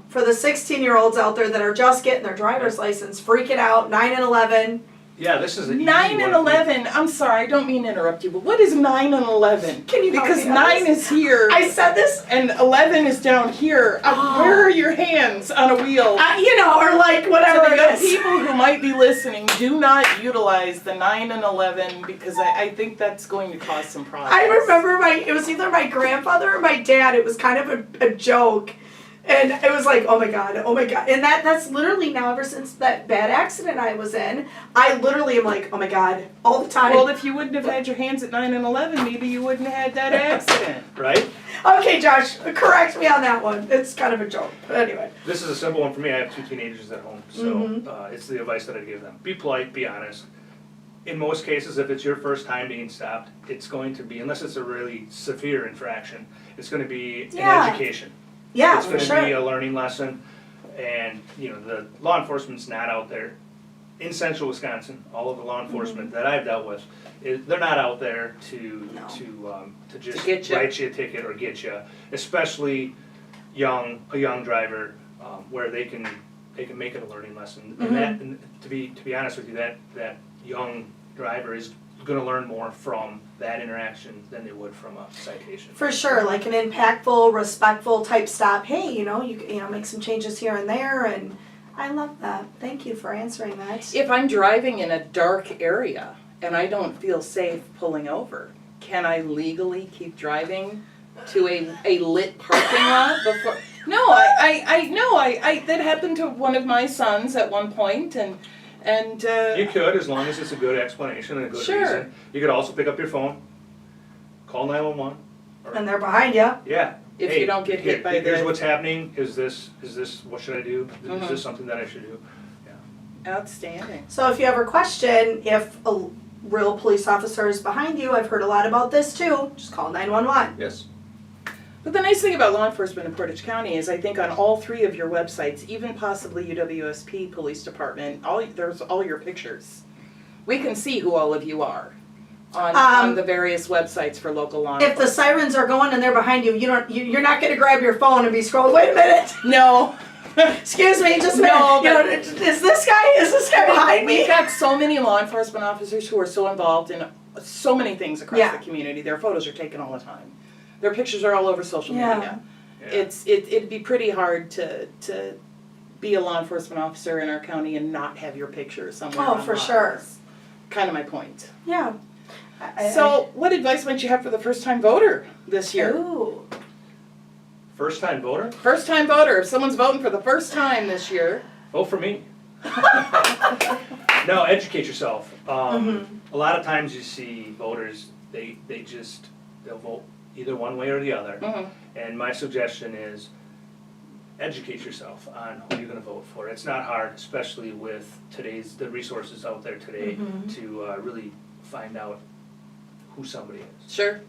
for the 16-year-olds out there that are just getting their driver's license, freaking out, 9 and 11. Yeah, this is an 9 easy and one for me. 11. I'm sorry, I don't mean to interrupt you, but what is 9 and 11? Can you help Because me on 9 this? is here I said this, and 11 is down here. Oh. Where are your hands on a wheel? or like To whatever the it young is. people who might be listening, do not utilize the 9 and 11 because I think that's going to cause some problems. I remember it was either my grandfather or my dad. It was kind of a joke. And it was like, oh my God. And that's literally now, ever since that bad accident I was in, I literally am like, oh my God, all the time. Well, if you wouldn't have had your hands at 9 and 11, maybe you wouldn't have had that accident. Right? Okay, Josh, correct me on that one. It's kind of a joke. But anyway. This is a simple one for me. I have 2 teenagers at home, so Mhm. it's the advice that I give them. Be polite, be honest. In most cases, if it's your first time being stopped, it's going to be, unless it's a really severe infraction, it's going to be Yeah. an education. Yeah, It's for going to sure. be a learning lesson, and the law enforcement's not out there. In central Wisconsin, all of the law enforcement that I've dealt with, they're not out there to No. to just get ya. write you a ticket or get you, especially a young driver, where they can make it a learning lesson. And to be honest with you, that young driver is going to learn more from that interaction than they would from a citation. For sure, like an impactful, respectful type stop. Hey, you make some changes here and there, and I love that. Thank you for answering that. If I'm driving in a dark area and I don't feel safe pulling over, can I legally keep driving to a lit parking lot before? No, I that happened to one of my sons at one point, and You could, as long as it's a good explanation and a good Sure. reason. You could also pick up your phone, call 911. And they're behind you. Yeah. if Hey, you don't get hit by here's the what's happening. Is this what should I do? Is Mhm. this something that I should do? outstanding. So if you ever question if a real police officer is behind you, I've heard a lot about this too, just call 911. Yes. But the nice thing about law enforcement in Portage County is I think on all 3 of your websites, even possibly UWSP Police Department, there's all your pictures. We can see who all of you are on the various websites for local law If the enforcement. sirens are going and they're behind you, you're not going to grab your phone and be scrolling. Wait a minute. No. Excuse me, just a No, minute. Is this guy behind me? We've got so many law enforcement officers who are so involved in so many things across Yeah. the community. Their photos are taken all the time. Their pictures are all over social Yeah. media. Yeah. It'd be pretty hard to be a law enforcement officer in our county and not have your picture somewhere. Oh, for online. sure. That's kind of my point. Yeah. So, what advice might you have for the first-time voter this year? Ooh. First time voter? First-time voter. If someone's voting for the first time this year, Vote for me. No, educate yourself. A lot of times you see voters, they'll vote either one way or the other. mhm, And my suggestion is educate yourself on who you're going to vote for. It's not hard, especially with the resources out there today to really find out who somebody is. sure.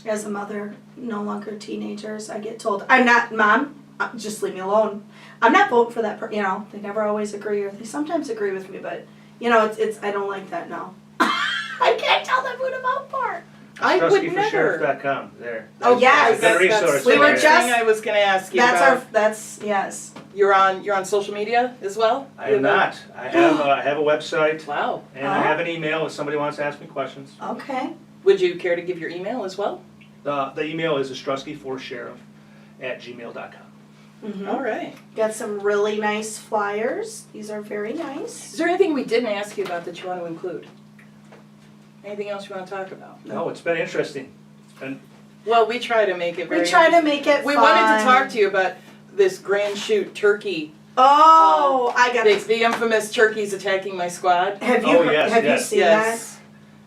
As a mother, no longer teenagers, I get told, I'm not, Mom, just leave me alone. I'm not voting for that, they never always agree, or they sometimes agree with me, but, it's I don't like that, no. I can't tell them who to vote for. I would never. StruskyForSheriff.com, there. Oh, yes. Good resource. We were there. just- I was gonna ask you That's about. yes. You're on social media as well? I am not. I have a website, Wow. and I have an email if somebody wants to ask me questions. Okay. Would you care to give your email as well? The email is ostrowski4sheriff@gmail.com. Mm-hmm. All right. Got some really nice flyers. These are very nice. Is there anything we didn't ask you about that you want to include? Anything else you want to talk about? No, it's been interesting. It's been Well, we try to make it very. We try to make it We fun. wanted to talk to you about this Grand Shoot turkey. Oh, I got it. The infamous turkeys attacking my squad. Have you Oh, yes, have you yes. seen Yes.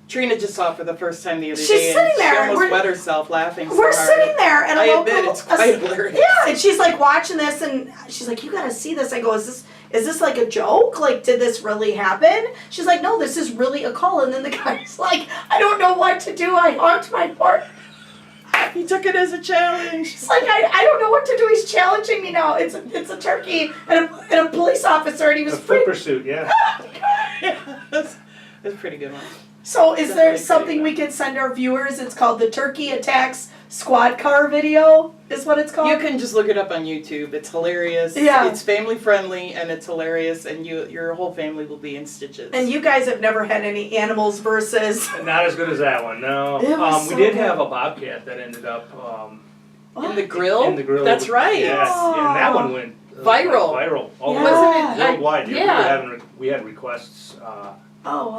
Trina just saw it for the first time the other She's day. sitting and there, She and almost we're- wet herself laughing that? so We're hard. sitting there at a I local. admit it's quite hilarious. Yeah, and she's like watching this, and she's like, "You gotta see this." I go, "Is this like a joke? Like, did this really happen?" She's like, "No, this is really a call." And then the guy's like, "I don't know what to do. I honked my horn." He took it as a challenge. She's like, I don't know what to do. He's challenging me now. It's a turkey and a police officer, and he a was foot freaking. pursuit, yeah. Yeah, that's a pretty good one. So is there Definitely something pretty we could send our viewers? It's called the Turkey Attacks Squad Car video, is what it's called? You can just look it up on YouTube. It's hilarious. Yeah. It's family friendly and it's hilarious, and your whole family will be in stitches. And you guys have never had any animals versus... Not as good as that one, no. It was We so did good. have a bobcat that ended up in the grill. in the grill. That's right. Yes, yeah, and that one went Viral. Viral. All Yeah. over Wasn't it? worldwide. Yeah. We had requests Oh,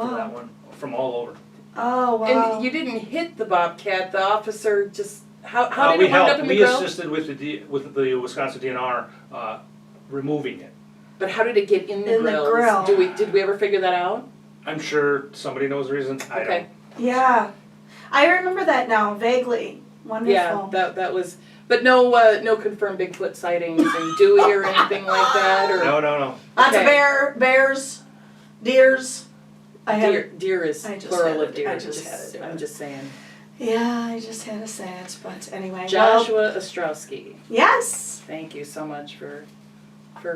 for that wow. one from all over. Oh, wow. And you didn't hit the bobcat. The officer just how did we it wind up helped. in the We grill? assisted with the Wisconsin DNR removing it. But how did it get in the In the grill? grill. Did we ever figure that out? I'm sure somebody knows the reason. I Okay. Yeah. I remember that now, vaguely. Wonderful. Yeah, that was. But no confirmed Bigfoot sightings in Dewey or anything like that, or don't. No. Lots of Okay. bears, deers. I had deer is I just plural had of to- deer. I just had to do I'm it. just saying. Yeah, I just had to say it, but anyway. Well, Joshua Ostrowski, yes. thank you so much for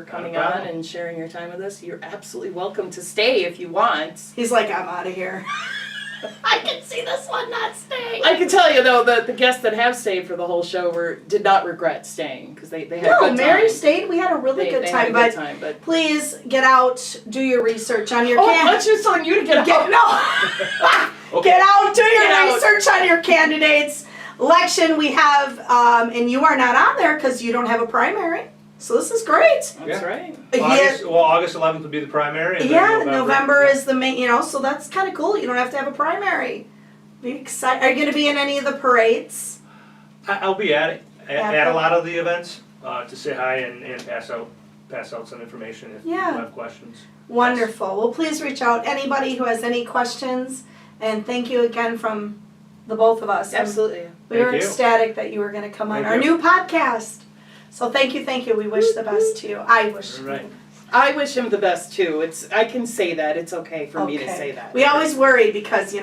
coming problem. on and sharing your time with us. You're absolutely welcome to stay if you want. He's like, I'm out of here. I can see this one not staying. I can tell you though that the guests that have stayed for the whole show did not regret staying because they had a No, good Mary time. stayed. We had a really good They time, had a but good time, but please get out, do your research on your I can. was just telling you to get out. No. Okay. Get out, do your Get out. research on your candidates. Election we have, and you are not on there because you don't have a primary. So this is great. That's Yeah. right. August 11th will be the primary. And Yeah, then November yeah. is the main, so that's kind of cool. You don't have to have a primary. Be excited. Are you going to be in any of the parades? I'll be at At a the- lot of the events to say hi and pass out some information if Yeah. you have questions. Wonderful. Well, please reach out. Anybody who has any questions, and thank you again from the both of us. Absolutely. We were Thank you. ecstatic that you were going to come on Thank our you. new podcast. So thank you. We wish the best to you. I wish. All right. I wish him the best too. I can say that. It's okay for me to Okay. say that. We always worry because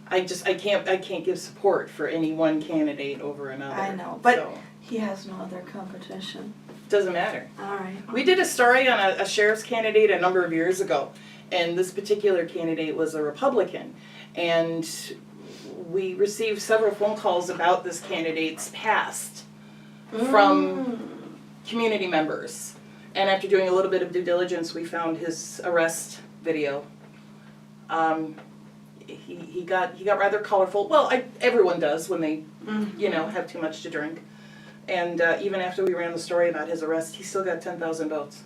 I can't give support for any one candidate over another. I know, but- so, he has no other competition. doesn't matter. All right. We did a story on a sheriff's candidate a number of years ago, and this particular candidate was a Republican, and we received several phone calls about this candidate's past from community members. And after doing a little bit of due diligence, we found his arrest video. He got rather colorful. Well, everyone does when they have too much to drink. And even after we ran the story about his arrest, he still got 10,000 votes.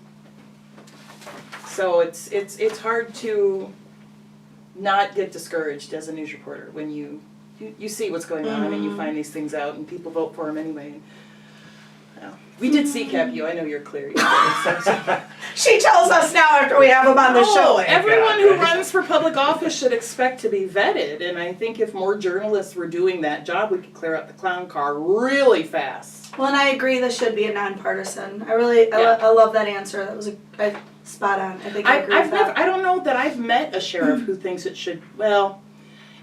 So it's hard to not get discouraged as a news reporter when you see what's going on and you find these things out and people vote for him anyway. We did CCAP you. I know you're clear. She tells us now after we have him on the show. Everyone who runs for public office should expect to be vetted, and I think if more journalists were doing that job, we could clear up the clown car really fast. Well, and I agree this should be a nonpartisan. I love that answer. That was a spot on. I think I agree with that. I don't know that I've met a sheriff who thinks it should, well,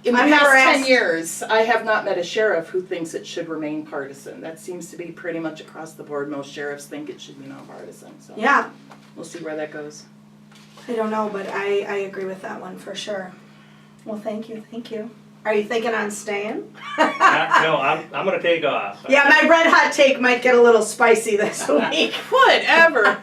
in the I've past never 10 asked- years, I have not met a sheriff who thinks it should remain partisan. That seems to be pretty much across the board. Most sheriffs think it should be nonpartisan. So Yeah, we'll see where that goes. I don't know, but I agree with that one for sure. Well, thank you. Are you thinking on staying? No, I'm gonna take off. Yeah, my red hot take might get a little spicy this week. Whatever.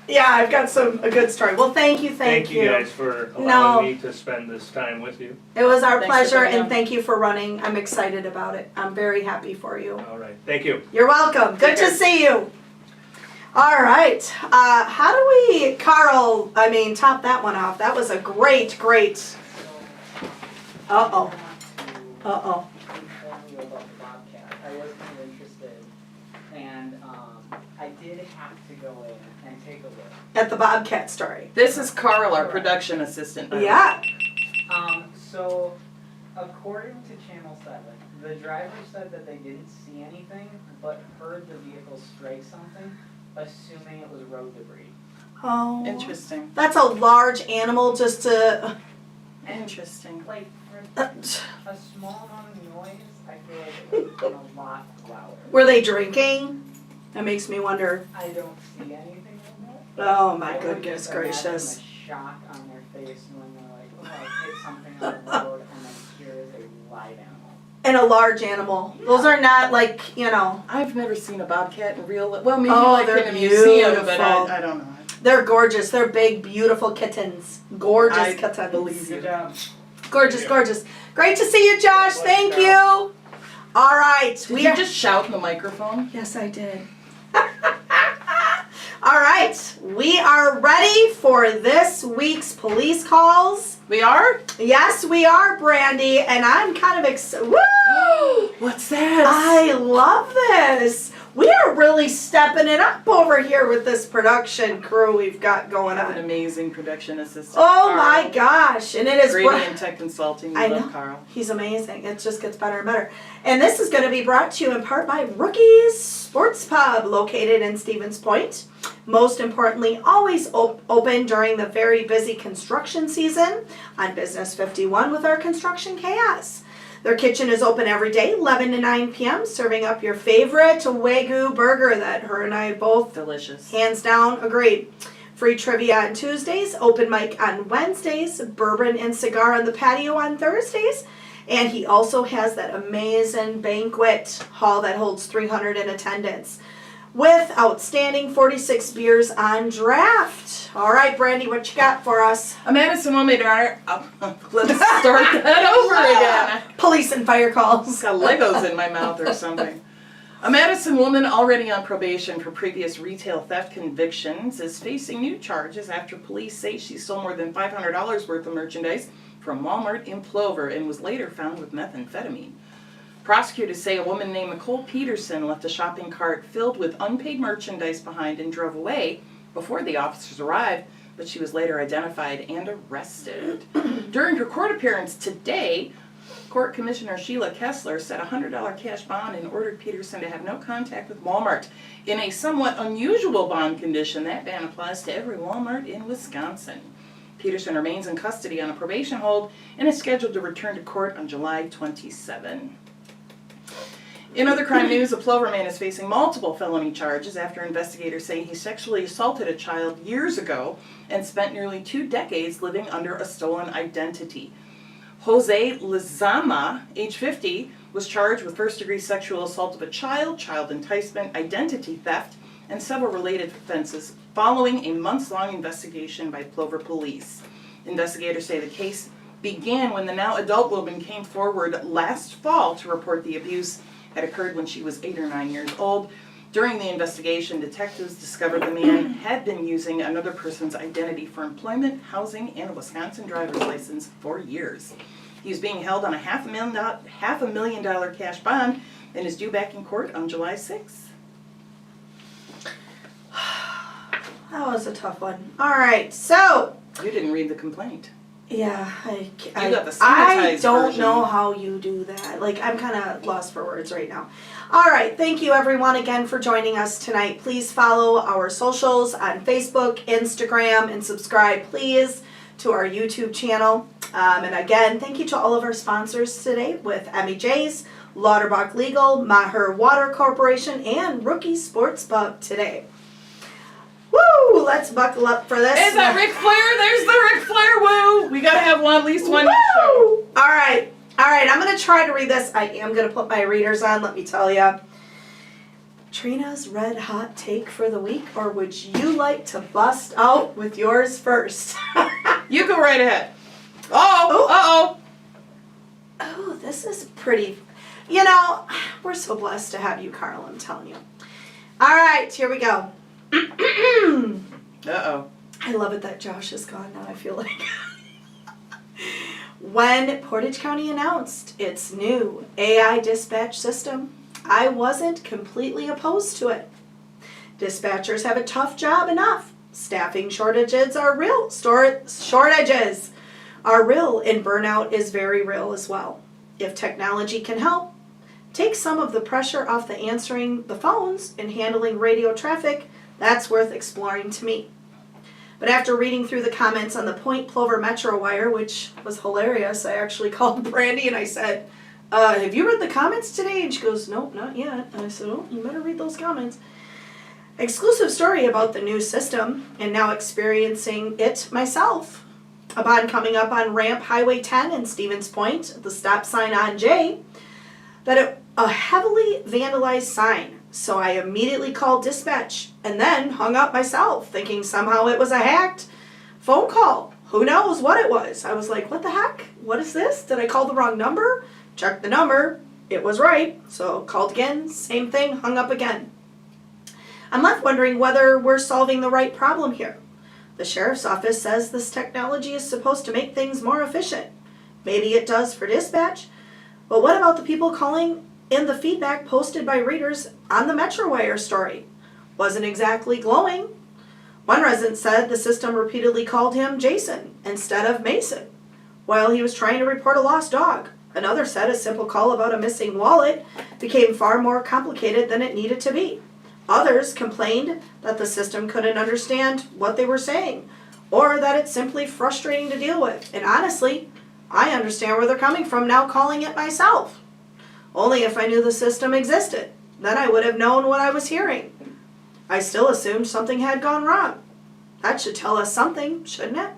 Yeah, I've got a good story. Well, thank you. Thank you guys for allowing No. me to spend this time with you. It was our Thanks for pleasure, coming and on. thank you for running. I'm excited about it. I'm very happy for you. All right, thank you. You're welcome. Good to care. see you. All right. How do we, Carl, top that one off? That was a great. Uh-oh. Uh-oh. inform you about the Bobcat. I was kind of interested, and I did have to go in and take a look. At the Bobcat story. This is Carl, our production assistant. by the way. Yeah. So, according to Channel 7, the driver said that they didn't see anything, but heard the vehicle strike something, assuming it was road debris. Oh. Interesting. That's a large animal just to... Interesting. Like, for a small amount of noise, I feel like it would have been a lot louder. Were they drinking? That makes me wonder. I don't see anything like that. Oh my I would goodness just imagine gracious. the shock on their face when they're like, oh, I hit something on the road, and then here is a live animal. And a large animal. Those are not like, I've never seen a bobcat in real life. Well, maybe Oh, like they're in a museum, but beautiful. I don't know. they're gorgeous. They're big, beautiful kittens. Gorgeous I kittens. believe you. Good job. Gorgeous, Yeah. gorgeous. Great to see you, Josh. Thank you. All right. Did you just shout in the microphone? Yes, I did. All right. We are ready for this week's police calls. We are? Yes, we are, Brandy, and I'm kind of excited. Woo! What's that? I love this. We are really stepping it up over here with this production crew we've got going I have an on. amazing production assistant. Oh Carl. my gosh. And it is Gradient Tech Consulting. We I love know. Carl. He's amazing. It just gets better and better. And this is going to be brought to you in part by Rookies Sports Pub, located in Stevens Point. Most importantly, always open during the very busy construction season on Business 51 with our Construction Chaos. Their kitchen is open every day, 11 to 9 p.m., serving up your favorite Wagyu burger that her and I both Delicious. hands down agreed. Free trivia on Tuesdays, open mic on Wednesdays, bourbon and cigar on the patio on Thursdays, and he also has that amazing banquet hall that holds 300 in attendance with outstanding 46 beers on draft. All right, Brandy, what you got for us? A Madison woman, let's start that over again. Police and fire calls. Got Legos in my mouth or something. A Madison woman already on probation for previous retail theft convictions is facing new charges after police say she stole more than $500 worth of merchandise from Walmart in Plover and was later found with methamphetamine. Prosecutors say a woman named Nicole Peterson left a shopping cart filled with unpaid merchandise behind and drove away before the officers arrived, but she was later identified and arrested. During her court appearance today, Court Commissioner Sheila Kessler set a $100 cash bond and ordered Peterson to have no contact with Walmart. In a somewhat unusual bond condition, that ban applies to every Walmart in Wisconsin. Peterson remains in custody on a probation hold and is scheduled to return to court on July 27. In other crime news, a Plover man is facing multiple felony charges after investigators say he sexually assaulted a child years ago and spent nearly 2 decades living under a stolen identity. Jose Lizama, age 50, was charged with first-degree sexual assault of a child, child enticement, identity theft, and several related offenses following a months-long investigation by Plover police. Investigators say the case began when the now adult woman came forward last fall to report the abuse had occurred when she was 8 or 9 years old. During the investigation, detectives discovered the man had been using another person's identity for employment, housing, and a Wisconsin driver's license for years. He is being held on a $500,000 cash bond and is due back in court on July 6th. That was a tough one. All right, so You didn't read the complaint. yeah, I got the I sanitized don't version. know how you do that. Like, I'm kind of lost for words right now. All right, thank you everyone again for joining us tonight. Please follow our socials on Facebook, Instagram, and subscribe, please, to our YouTube channel. And again, thank you to all of our sponsors today with MEJ's, Lauterbach Legal, Maher Water Corporation, and Rookie Sports Pub today. Woo! Let's buckle up for this. Is that Ric Flair? There's the Ric Flair woo! We gotta have one, at least one. Woo! All right. All right, I'm going to try to read this. I am going to put my readers on, let me tell you. Trina's red hot take for the week, or would you like to bust out with yours first? You go right ahead. Uh-oh. Oh, this is pretty. You know, we're so blessed to have you, Carl, I'm telling you. All right, here we go. Uh-oh. I love it that Josh is gone now, I feel like. When Portage County announced its new AI dispatch system, I wasn't completely opposed to it. Dispatchers have a tough job enough. Staffing shortages are real. Shortages are real, and burnout is very real as well. If technology can help, take some of the pressure off the answering the phones and handling radio traffic, that's worth exploring to me. But after reading through the comments on the Point Plover Metro Wire, which was hilarious, I actually called Brandy and I said, have you read the comments today? And she goes, nope, not yet. And I said, oh, you better read those comments. Exclusive story about the new system and now experiencing it myself. Upon coming up on Ramp Highway 10 in Stevens Point, at the stop sign on J, that a heavily vandalized sign. So I immediately called dispatch and then hung up myself, thinking somehow it was a hacked phone call. Who knows what it was? I was like, what the heck? What is this? Did I call the wrong number? Checked the number. It was right. So called again, same thing, hung up again. I'm left wondering whether we're solving the right problem here. The sheriff's office says this technology is supposed to make things more efficient. Maybe it does for dispatch, but what about the people calling in the feedback posted by readers on the Metro Wire story? Wasn't exactly glowing. One resident said the system repeatedly called him Jason instead of Mason while he was trying to report a lost dog. Another said a simple call about a missing wallet became far more complicated than it needed to be. Others complained that the system couldn't understand what they were saying, or that it's simply frustrating to deal with. And honestly, I understand where they're coming from now calling it myself. Only if I knew the system existed. Then I would have known what I was hearing. I still assumed something had gone wrong. That should tell us something, shouldn't it?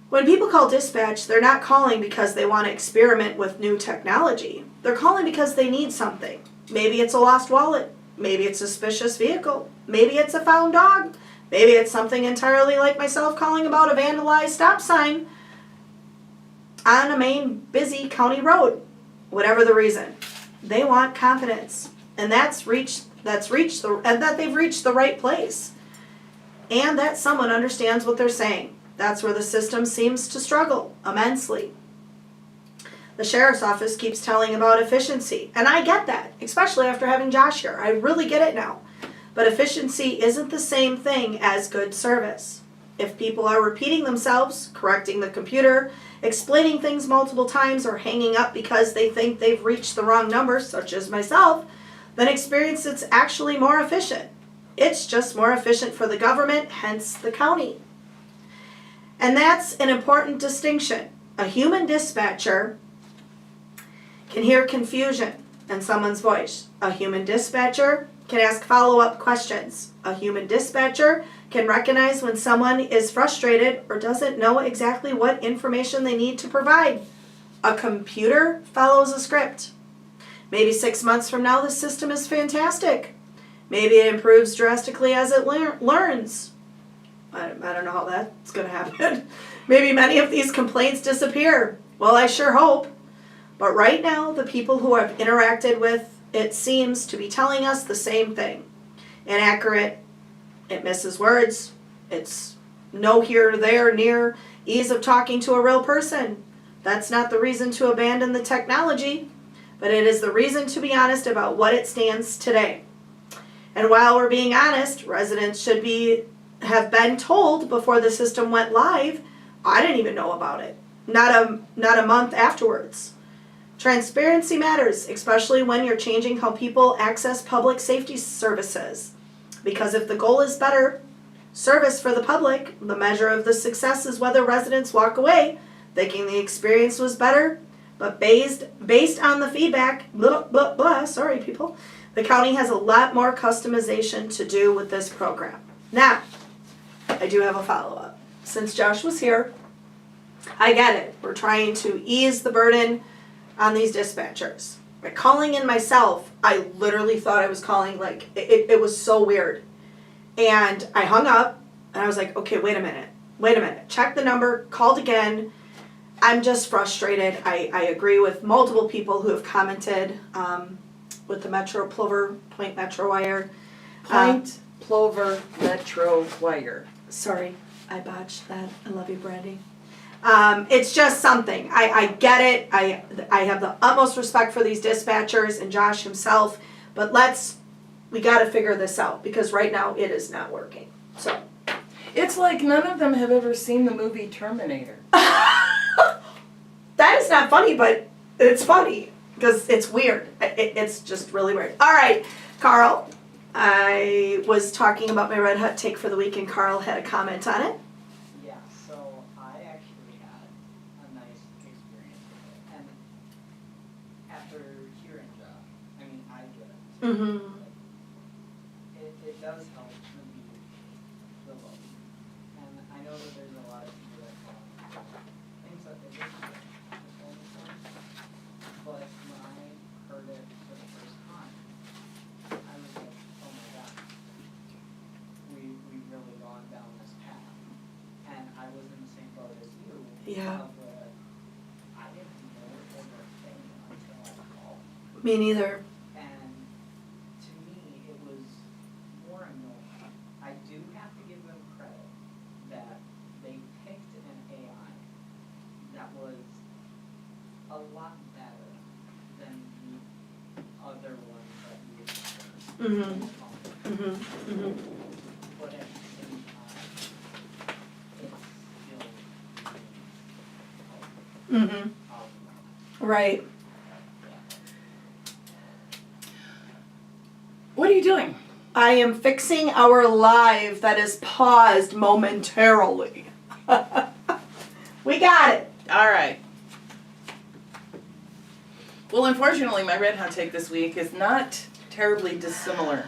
When people call dispatch, they're not calling because they want to experiment with new technology. They're calling because they need something. Maybe it's a lost wallet. Maybe it's a suspicious vehicle. Maybe it's a found dog. Maybe it's something entirely like myself calling about a vandalized stop sign on a main busy county road. Whatever the reason, they want confidence, and that they've reached the right place, and that someone understands what they're saying. That's where the system seems to struggle immensely. The sheriff's office keeps telling about efficiency, and I get that, especially after having Josh here. I really get it now. But efficiency isn't the same thing as good service. If people are repeating themselves, correcting the computer, explaining things multiple times, or hanging up because they think they've reached the wrong number, such as myself, then experience it's actually more efficient. It's just more efficient for the government, hence the county. And that's an important distinction. A human dispatcher can hear confusion in someone's voice. A human dispatcher can ask follow-up questions. A human dispatcher can recognize when someone is frustrated or doesn't know exactly what information they need to provide. A computer follows a script. Maybe 6 months from now, the system is fantastic. Maybe it improves drastically as it learns. I don't know how that's going to happen. Maybe many of these complaints disappear. Well, I sure hope. But right now, the people who I've interacted with, it seems to be telling us the same thing. Inaccurate, it misses words, it's no here, there, near, ease of talking to a real person. That's not the reason to abandon the technology, but it is the reason to be honest about what it stands today. And while we're being honest, residents should have been told before the system went live. I didn't even know about it. Not a month afterwards. Transparency matters, especially when you're changing how people access public safety services. Because if the goal is better service for the public, the measure of the success is whether residents walk away thinking the experience was better, but based on the feedback, sorry people, the county has a lot more customization to do with this program. Now, I do have a follow-up. Since Josh was here, I get it. We're trying to ease the burden on these dispatchers. By calling in myself, I literally thought I was calling, like, it was so weird. And I hung up, and I was like, okay, wait a minute. Check the number, called again. I'm just frustrated. I agree with multiple people who have commented with the Metro Plover Point Metro Wire. Point Plover Metro Wire. Sorry, I botched that. I love you, Brandy. It's just something. I get it. I have the utmost respect for these dispatchers and Josh himself, but we got to figure this out because right now it is not working. So It's like none of them have ever seen the movie Terminator. that is not funny, but it's funny because it's weird. It's just really weird. All right, Carl. I was talking about my Red Hot take for the week, and Carl had a comment on it. Yeah, so I actually had a nice experience with it. And after hearing Josh, I mean, I get it. Mm-hmm. It does help relieve the load. And I know that there's a lot of people that call things that they didn't get this all the time. But when I heard it for the first time, I was like, oh my god, we've really gone down this path. And I was in the same boat as you. Yeah. Of the, I didn't know it was a thing until I called. Me neither. And to me, it was more annoying. I do have to give them credit that they picked an AI that was a lot better than the other ones that we had Mm-hmm. Mm-hmm. Mm-hmm. But at the same time, it's still Mm-hmm. Right. What are you doing? I am fixing our live that is paused momentarily. We got it. All right. Well, unfortunately, my Red Hot take this week is not terribly dissimilar.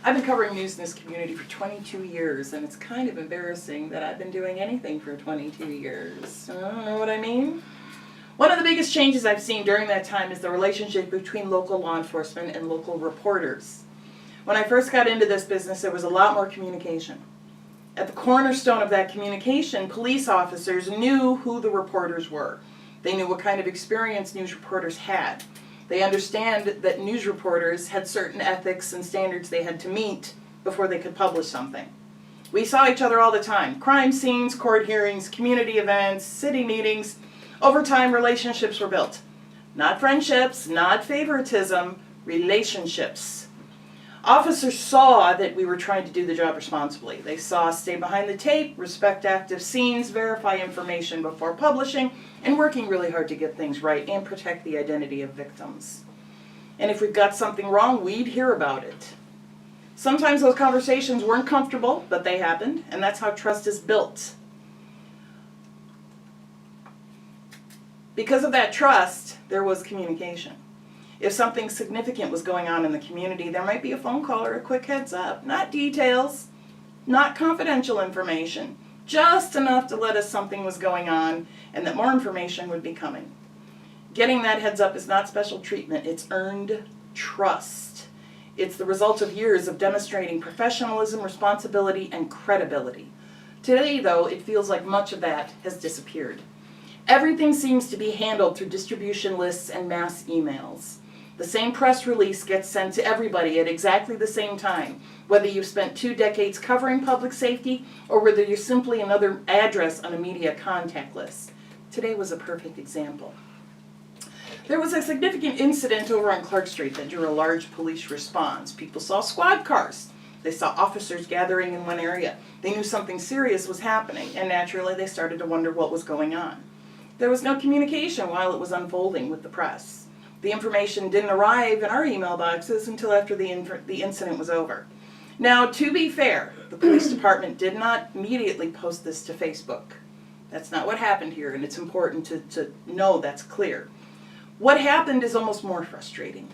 I've been covering news in this community for 22 years, and it's kind of embarrassing that I've been doing anything for 22 years. I don't know what I mean. One of the biggest changes I've seen during that time is the relationship between local law enforcement and local reporters. When I first got into this business, there was a lot more communication. At the cornerstone of that communication, police officers knew who the reporters were. They knew what kind of experience news reporters had. They understand that news reporters had certain ethics and standards they had to meet before they could publish something. We saw each other all the time. Crime scenes, court hearings, community events, city meetings. Over time, relationships were built. Not friendships, not favoritism, relationships. Officers saw that we were trying to do the job responsibly. They saw us stay behind the tape, respect active scenes, verify information before publishing, and working really hard to get things right and protect the identity of victims. And if we got something wrong, we'd hear about it. Sometimes those conversations weren't comfortable, but they happened, and that's how trust is built. Because of that trust, there was communication. If something significant was going on in the community, there might be a phone call or a quick heads up. Not details, not confidential information, just enough to let us something was going on and that more information would be coming. Getting that heads up is not special treatment, it's earned trust. It's the result of years of demonstrating professionalism, responsibility, and credibility. Today, though, it feels like much of that has disappeared. Everything seems to be handled through distribution lists and mass emails. The same press release gets sent to everybody at exactly the same time, whether you've spent 2 decades covering public safety or whether you're simply another address on a media contact list. Today was a perfect example. There was a significant incident over on Clark Street that drew a large police response. People saw squad cars. They saw officers gathering in one area. They knew something serious was happening, and naturally they started to wonder what was going on. There was no communication while it was unfolding with the press. The information didn't arrive in our email boxes until after the incident was over. Now, to be fair, the police department did not immediately post this to Facebook. That's not what happened here, and it's important to know that's clear. What happened is almost more frustrating.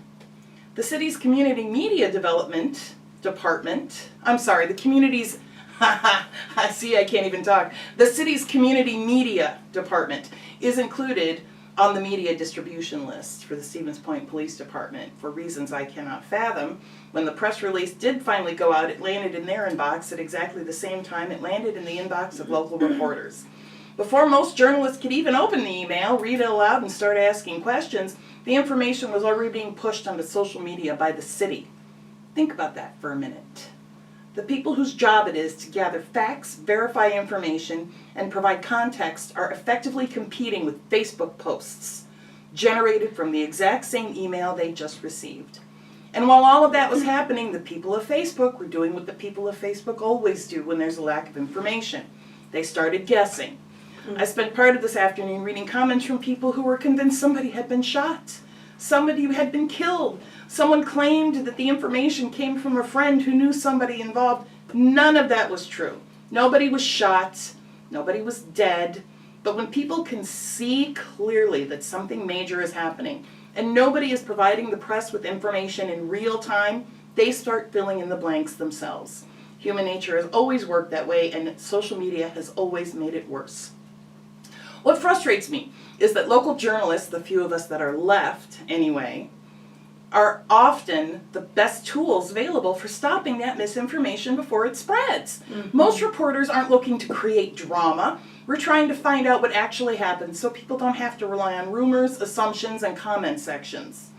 The city's community media development department, the community's I see, I can't even talk. The city's community media department is included on the media distribution list for the Stevens Point Police Department for reasons I cannot fathom. When the press release did finally go out, it landed in their inbox at exactly the same time it landed in the inbox of local reporters. Before most journalists could even open the email, read it aloud, and start asking questions, the information was already being pushed onto social media by the city. Think about that for a minute. The people whose job it is to gather facts, verify information, and provide context are effectively competing with Facebook posts generated from the exact same email they just received. And while all of that was happening, the people of Facebook were doing what the people of Facebook always do when there's a lack of information. They started guessing. I spent part of this afternoon reading comments from people who were convinced somebody had been shot, somebody had been killed. Someone claimed that the information came from a friend who knew somebody involved. None of that was true. Nobody was shot. Nobody was dead. But when people can see clearly that something major is happening and nobody is providing the press with information in real time, they start filling in the blanks themselves. Human nature has always worked that way, and social media has always made it worse. What frustrates me is that local journalists, the few of us that are left anyway, are often the best tools available for stopping that misinformation before it spreads. Most reporters aren't looking to create drama. We're trying to find out what actually happened so people don't have to rely on rumors, assumptions, and comment sections.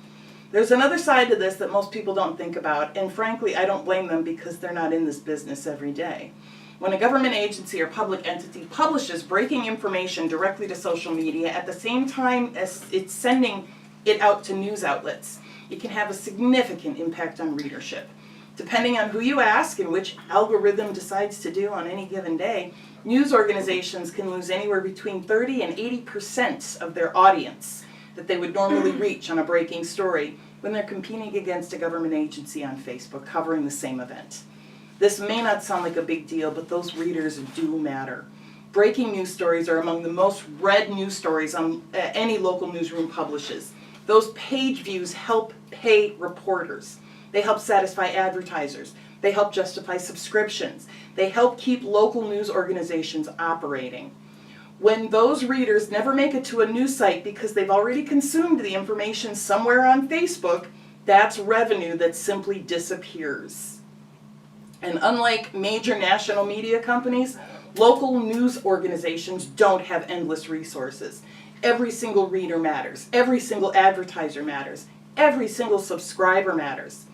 There's another side to this that most people don't think about, and frankly, I don't blame them because they're not in this business every day. When a government agency or public entity publishes breaking information directly to social media at the same time as it's sending it out to news outlets, it can have a significant impact on readership. Depending on who you ask and which algorithm decides to do on any given day, news organizations can lose anywhere between 30 and 80% of their audience that they would normally reach on a breaking story when they're competing against a government agency on Facebook covering the same event. This may not sound like a big deal, but those readers do matter. Breaking news stories are among the most read news stories any local newsroom publishes. Those page views help pay reporters. They help satisfy advertisers. They help justify subscriptions. They help keep local news organizations operating. When those readers never make it to a news site because they've already consumed the information somewhere on Facebook, that's revenue that simply disappears. And unlike major national media companies, local news organizations don't have endless resources. Every single reader matters. Every single advertiser matters. Every single subscriber matters.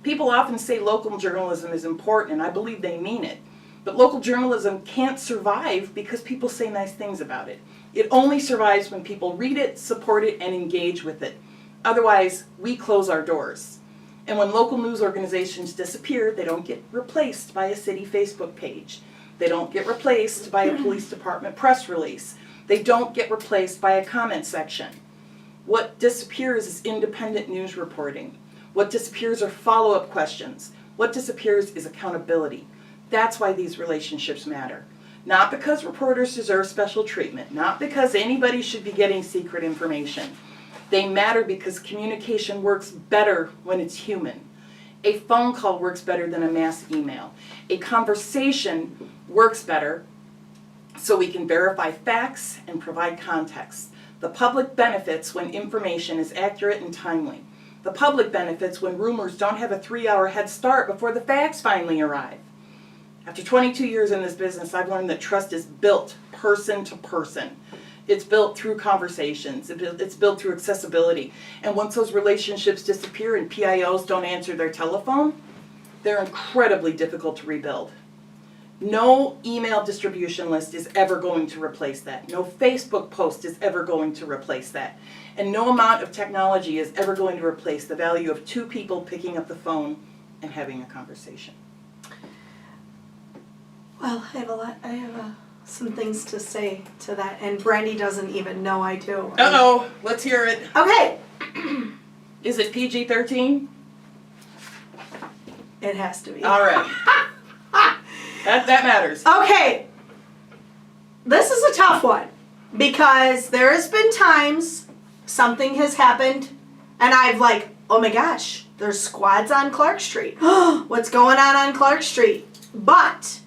People often say local journalism is important, and I believe they mean it. But local journalism can't survive because people say nice things about it. It only survives when people read it, support it, and engage with it. Otherwise, we close our doors. And when local news organizations disappear, they don't get replaced by a city Facebook page. They don't get replaced by a police department press release. They don't get replaced by a comment section. What disappears is independent news reporting. What disappears are follow-up questions. What disappears is accountability. That's why these relationships matter. Not because reporters deserve special treatment, not because anybody should be getting secret information. They matter because communication works better when it's human. A phone call works better than a mass email. A conversation works better so we can verify facts and provide context. The public benefits when information is accurate and timely. The public benefits when rumors don't have a 3-hour head start before the facts finally arrive. After 22 years in this business, I've learned that trust is built person to person. It's built through conversations. It's built through accessibility. And once those relationships disappear and PIOs don't answer their telephone, they're incredibly difficult to rebuild. No email distribution list is ever going to replace that. No Facebook post is ever going to replace that. And no amount of technology is ever going to replace the value of 2 people picking up the phone and having a conversation. Well, I have some things to say to that, and Brandy doesn't even know I do. Uh-oh, let's hear it. Okay. Is it PG-13? It has to be. All right. That matters. Okay. This is a tough one because there has been times something has happened and I've like, oh my gosh, there's squads on Clark Street. What's going on Clark Street? But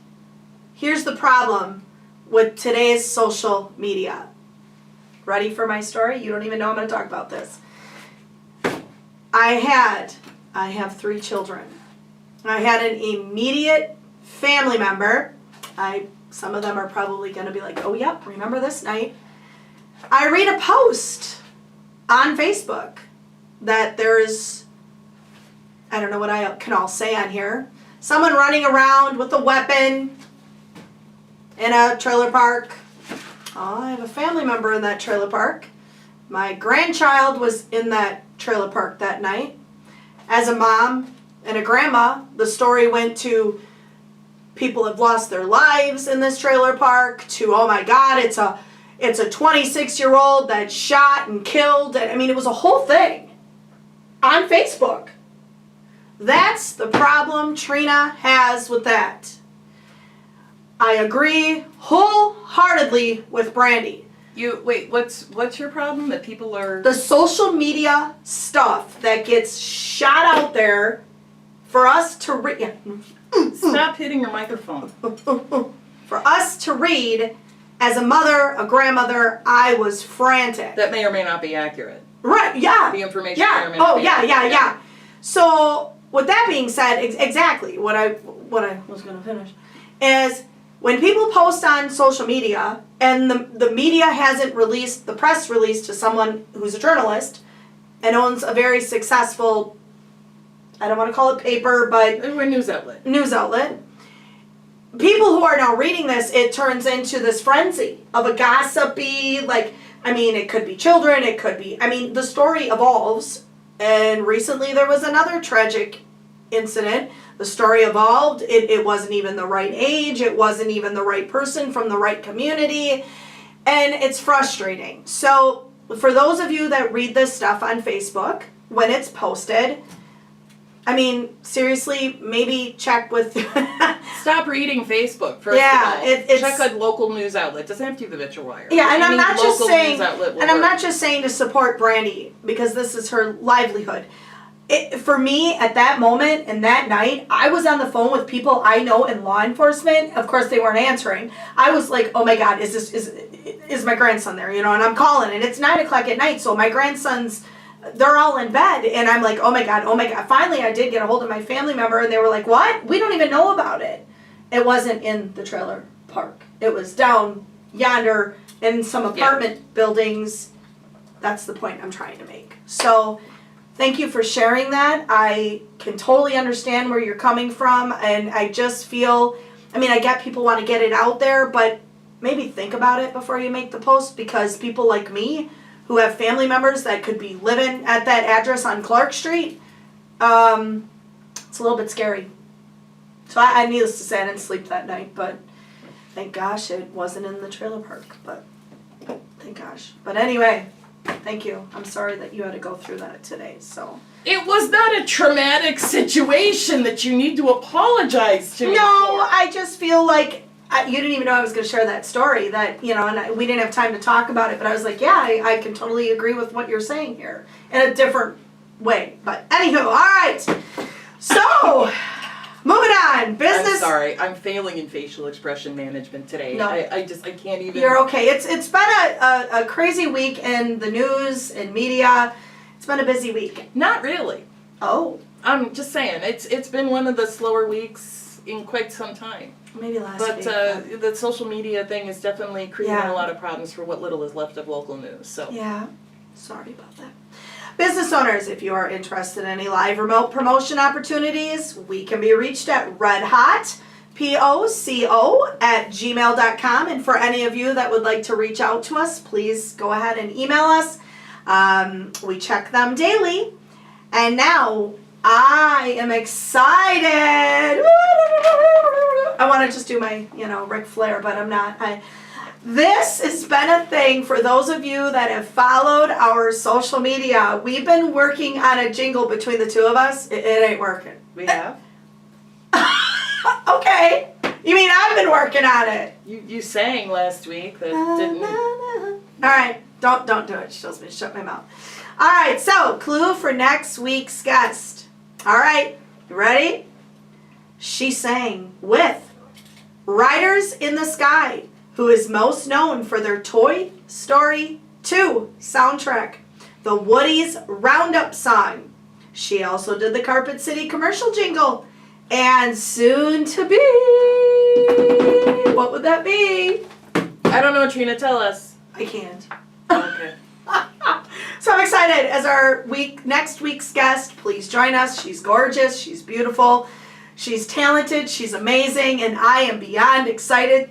here's the problem with today's social media. Ready for my story? You don't even know I'm going to talk about this. I have 3 children. I had an immediate family member. Some of them are probably going to be like, oh, yep, remember this night. I read a post on Facebook that there's, I don't know what I can all say on here, someone running around with a weapon in a trailer park. Oh, I have a family member in that trailer park. My grandchild was in that trailer park that night. As a mom and a grandma, the story went to people have lost their lives in this trailer park, to, oh my God, it's a 26-year-old that's shot and killed. I mean, it was a whole thing on Facebook. That's the problem Trina has with that. I agree wholeheartedly with Brandy. Wait, what's your problem? That people are... The social media stuff that gets shot out there for us to read. Stop hitting your microphone. For us to read, as a mother, a grandmother, I was frantic. That may or may not be accurate. Right, yeah. The information Yeah. may or may not Oh, be yeah, accurate. yeah. So, with that being said, exactly what I was going to finish is when people post on social media and the media hasn't released the press release to someone who's a journalist and owns a very successful, I don't want to call it paper, but We're a news outlet. news outlet. People who are now reading this, it turns into this frenzy of a gossipy, it could be children, it could be, the story evolves. And recently there was another tragic incident. The story evolved. It wasn't even the right age. It wasn't even the right person from the right community. And it's frustrating. So for those of you that read this stuff on Facebook, when it's posted, seriously, maybe check with... Stop reading Facebook, first Yeah, of all. it's... Check a local news outlet. Doesn't have to be the Metro Wire. Yeah, and I'm Any not just local saying, news outlet will and I'm work. not just saying to support Brandy, because this is her livelihood. For me, at that moment and that night, I was on the phone with people I know in law enforcement. Of course, they weren't answering. I was like, oh my God, is my grandson there? And I'm calling, and it's 9 o'clock at night, so my grandson's, they're all in bed, and I'm like, oh my God. Finally, I did get a hold of my family member, and they were like, what? We don't even know about it. It wasn't in the trailer park. It was down yonder in some apartment buildings. That's the point I'm trying to make. So, thank you for sharing that. I can totally understand where you're coming from, and I just feel, I get people want to get it out there, but maybe think about it before you make the post, because people like me who have family members that could be living at that address on Clark Street, it's a little bit scary. So I needless to say, I didn't sleep that night, but thank gosh it wasn't in the trailer park, but thank gosh. But anyway, thank you. I'm sorry that you had to go through that today, so. It was not a traumatic situation that you need to apologize to me No, for. I just feel like, you didn't even know I was going to share that story, that, and we didn't have time to talk about it, but I was like, yeah, I can totally agree with what you're saying here, in a different way. But anywho, all right. So, moving on. Business. I'm sorry. I'm failing in facial expression management today. No. I can't even. You're okay. It's been a crazy week in the news and media. It's been a busy week. Not really. Oh, I'm just saying. It's been one of the slower weeks in quite some time. maybe last But week. the social media thing is definitely creating Yeah. a lot of problems for what little is left of local news. So Yeah, sorry about that. Business owners, if you are interested in any live remote promotion opportunities, we can be reached at redhotpoco@gmail.com. And for any of you that would like to reach out to us, please go ahead and email us. We check them daily. And now I am excited. I want to just do my, Ric Flair, but I'm not. This has been a thing for those of you that have followed our social media. We've been working on a jingle between the two of us. It ain't working. we have. Okay. You mean I've been working on it? You sang last week that didn't. All right. Don't do it. She tells me to shut my mouth. All right. So, clue for next week's guest. All right. You ready? She sang with Riders in the Sky, who is most known for their Toy Story 2 soundtrack, the Woody's Roundup song. She also did the Carpet City commercial jingle. And soon to be, what would that be? I don't know, Trina, tell us. I can't. Okay. So I'm excited as our next week's guest. Please join us. She's gorgeous. She's beautiful. She's talented. She's amazing. And I am beyond excited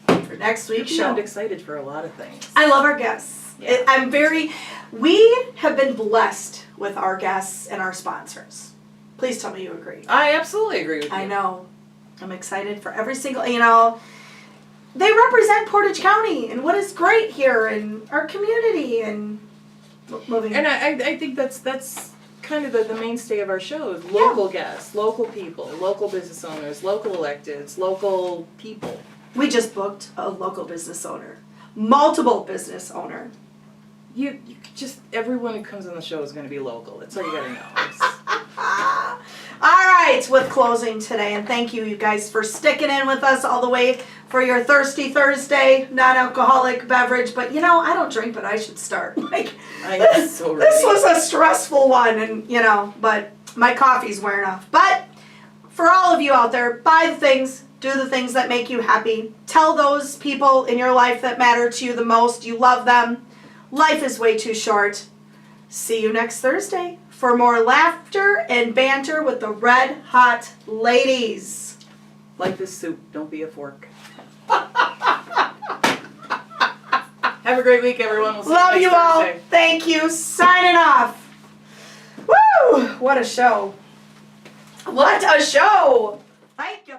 for next week's show. I'm excited for a lot of things. I love our guests. Yeah. We have been blessed with our guests and our sponsors. Please tell me you agree. I absolutely agree with you. I know. I'm excited for every single, they represent Portage County and what is great here in our community and moving. And I think that's kind of the mainstay of our show is local guests, local people, local business owners, local electeds, local people. We just booked a local business owner, multiple business owner. You just, everyone who comes on the show is going to be local. That's all you got to know. All right, with closing today, and thank you guys for sticking in with us all the way for your Thirsty Thursday non-alcoholic beverage. But I don't drink, but I should start. I'm so ready. This was a stressful one, and but my coffee's wearing off. But for all of you out there, buy the things, do the things that make you happy. Tell those people in your life that matter to you the most you love them. Life is way too short. See you next Thursday for more laughter and banter with the Red Hot Ladies. Life is soup. Don't be a fork. Have a great week, everyone. We'll see Love you you next all. Thursday. Thank you. Signing off. Woo! What a show. What a show. Thank you.